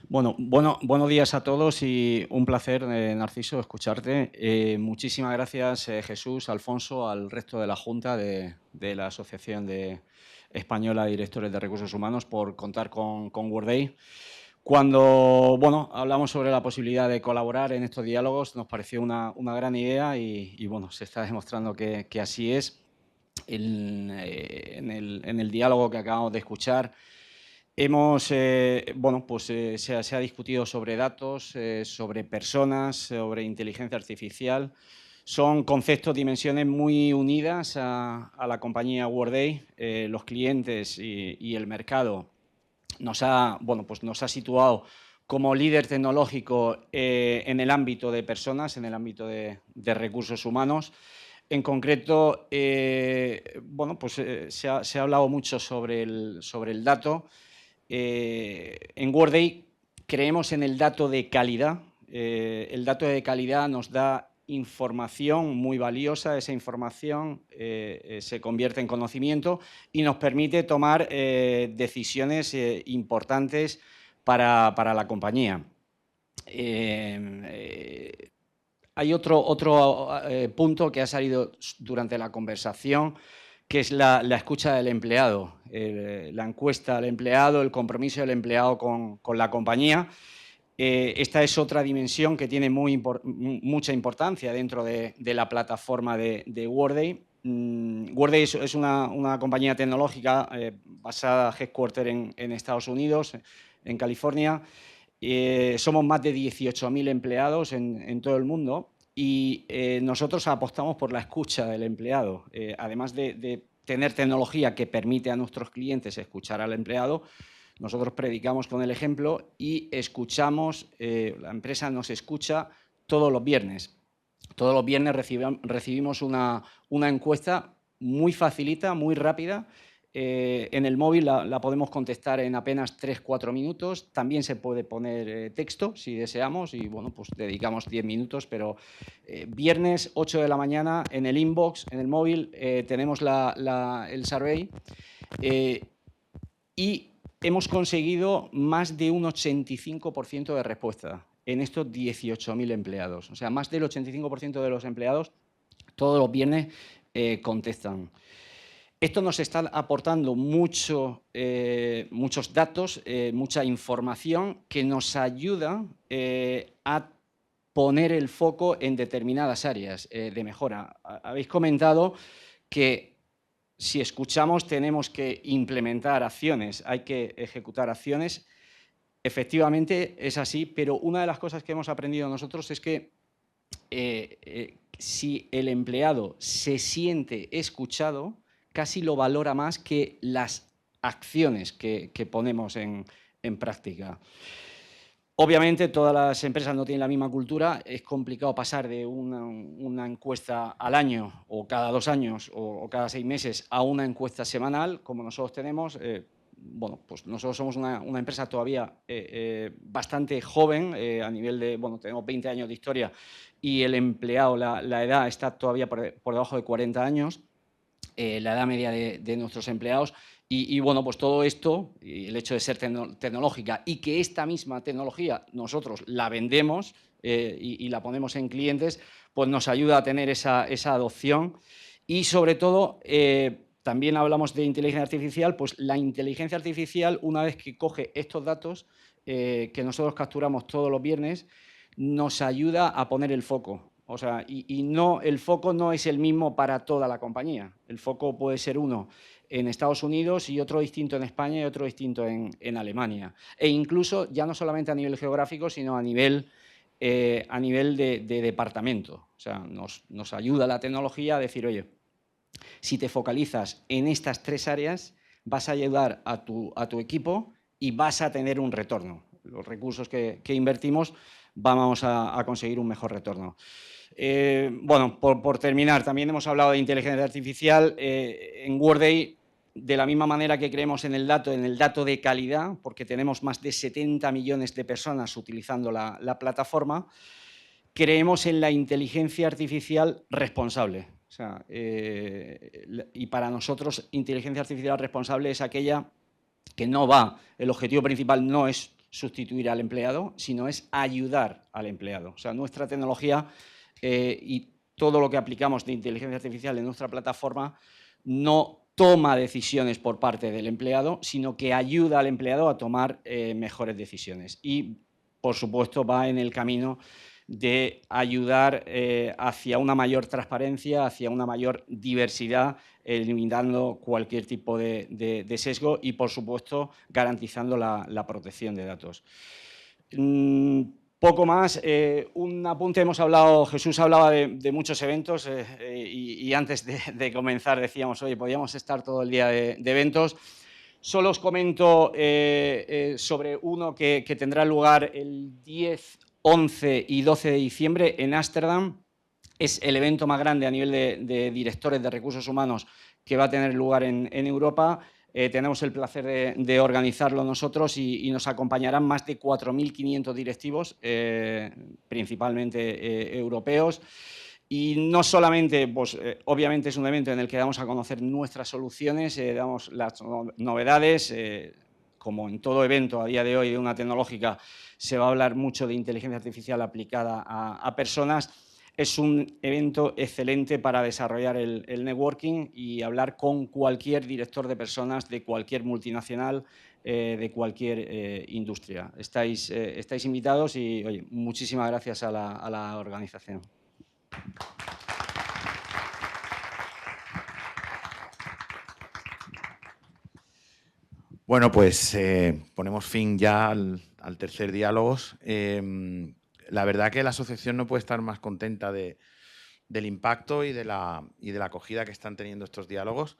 Buenos días a todos y un placer, Narciso, escucharte. Muchísimas gracias, Jesús, Alfonso, al resto de la Junta de la Asociación Española de Directores de Recursos Humanos por contar con Workday. Cuando hablamos sobre la posibilidad de colaborar en estos diálogos, nos pareció una gran idea y se está demostrando que así es. En el diálogo que acabamos de escuchar, se ha discutido sobre datos, sobre personas, sobre inteligencia artificial. Son conceptos, dimensiones muy unidas a la compañía Workday. Los clientes y el mercado nos ha situado como líder tecnológico en el ámbito de personas, en el ámbito de recursos humanos. En concreto, se ha hablado mucho sobre el dato. En Workday creemos en el dato de calidad. El dato de calidad nos da información muy valiosa. Esa información se convierte en conocimiento y nos permite tomar decisiones importantes para la compañía. Hay otro punto que ha salido durante la conversación, que es la escucha del empleado, la encuesta del empleado, el compromiso del empleado con la compañía. Esta es otra dimensión que tiene mucha importancia dentro de la plataforma de Workday. Workday es una compañía tecnológica basada, headquarter en Estados Unidos, en California. Somos más de 18.000 empleados en todo el mundo. Y nosotros apostamos por la escucha del empleado. Además de tener tecnología que permite a nuestros clientes escuchar al empleado, nosotros predicamos con el ejemplo y escuchamos, la empresa nos escucha todos los viernes. Todos los viernes recibimos una encuesta muy facilita, muy rápida. En el móvil la podemos contestar en apenas 3-4 minutos. También se puede poner texto si deseamos y dedicamos 10 minutos, pero viernes 8 de la mañana en el inbox, en el móvil, tenemos el survey y hemos conseguido más de un 85% de respuesta en estos 18.000 empleados. O sea, más del 85% de los empleados todos los viernes contestan. Esto nos está aportando muchos datos, mucha información que nos ayuda a poner el foco en determinadas áreas de mejora. Habéis comentado que si escuchamos tenemos que implementar acciones, hay que ejecutar acciones. Efectivamente es así, pero una de las cosas que hemos aprendido nosotros es que si el empleado se siente escuchado, casi lo valora más que las acciones que ponemos en práctica. Obviamente, todas las empresas no tienen la misma cultura. Es complicado pasar de una encuesta al año o cada 2 años o cada 6 meses a una encuesta semanal, como nosotros tenemos. Nosotros somos una empresa todavía bastante joven a nivel de, tenemos 20 años de historia y el empleado, la edad está todavía por debajo de 40 años. La edad media de nuestros empleados y todo esto, el hecho de ser tecnológica y que esta misma tecnología nosotros la vendemos y la ponemos en clientes, pues nos ayuda a tener esa adopción y sobre todo también hablamos de inteligencia artificial, pues la inteligencia artificial, una vez que coge estos datos que nosotros capturamos todos los viernes, nos ayuda a poner el foco. O sea, el foco no es el mismo para toda la compañía. El foco puede ser uno en Estados Unidos y otro distinto en España y otro distinto en Alemania. E incluso ya no solamente a nivel geográfico, sino a nivel de departamento. O sea, nos ayuda la tecnología a decir, oye, si te focalizas en estas 3 áreas, vas a ayudar a tu equipo y vas a tener un retorno. Los recursos que invertimos vamos a conseguir un mejor retorno. Por terminar, también hemos hablado de inteligencia artificial. En Workday, de la misma manera que creemos en el dato de calidad, porque tenemos más de 70 millones de personas utilizando la plataforma, creemos en la inteligencia artificial responsable. O sea, y para nosotros, inteligencia artificial responsable es aquella que no va, el objetivo principal no es sustituir al empleado, sino es ayudar al empleado. O sea, nuestra tecnología y todo lo que aplicamos de inteligencia artificial en nuestra plataforma no toma decisiones por parte del empleado, sino que ayuda al empleado a tomar mejores decisiones. Y, por supuesto, va en el camino de ayudar hacia una mayor transparencia, hacia una mayor diversidad, eliminando cualquier tipo de sesgo y, por supuesto, garantizando la protección de datos. Poco más, un apunte, Jesús hablaba de muchos eventos y antes de comenzar decíamos, oye, podíamos estar todo el día de eventos. Solo os comento sobre uno que tendrá lugar el 10, 11 y 12 de diciembre en Ámsterdam. Es el evento más grande a nivel de directores de recursos humanos que va a tener lugar en Europa. Tenemos el placer de organizarlo nosotros y nos acompañarán más de 4.500 directivos, principalmente europeos. Y no solamente, pues, obviamente es un evento en el que damos a conocer nuestras soluciones, damos las novedades, como en todo evento a día de hoy de una tecnológica se va a hablar mucho de inteligencia artificial aplicada a personas. Es un evento excelente para desarrollar el networking y hablar con cualquier director de personas de cualquier multinacional, de cualquier industria. Estáis invitados y, oye, muchísimas gracias a la organización. Bueno, pues ponemos fin ya al tercer Diálogos. La verdad que la asociación no puede estar más contenta del impacto y de la acogida que están teniendo estos diálogos.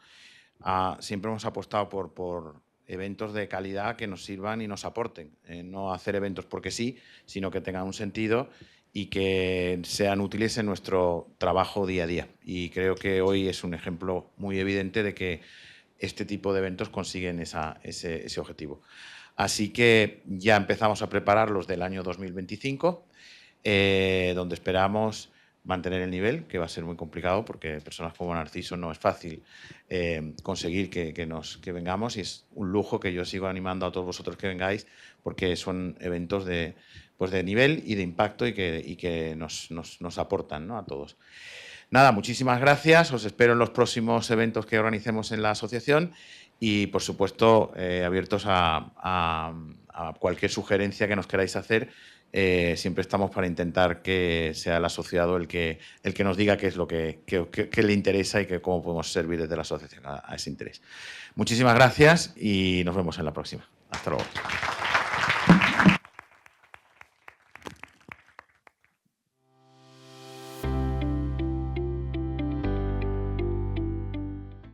Siempre hemos apostado por eventos de calidad que nos sirvan y nos aporten. No hacer eventos porque sí, sino que tengan un sentido y que sean útiles en nuestro trabajo día a día. Y creo que hoy es un ejemplo muy evidente de que este tipo de eventos consiguen ese objetivo. Así que ya empezamos a preparar los del año 2025, donde esperamos mantener el nivel, que va a ser muy complicado porque personas como Narciso no es fácil conseguir que vengamos, y es un lujo que yo sigo animando a todos vosotros que vengáis porque son eventos de nivel y de impacto y que nos aportan, ¿no?, a todos. Nada, muchísimas gracias, os espero en los próximos eventos que organicemos en la asociación y, por supuesto, abiertos a cualquier sugerencia que nos queráis hacer. Siempre estamos para intentar que sea el asociado el que nos diga qué es lo que le interesa y cómo podemos servir desde la asociación a ese interés. Muchísimas gracias y nos vemos en la próxima. Hasta luego.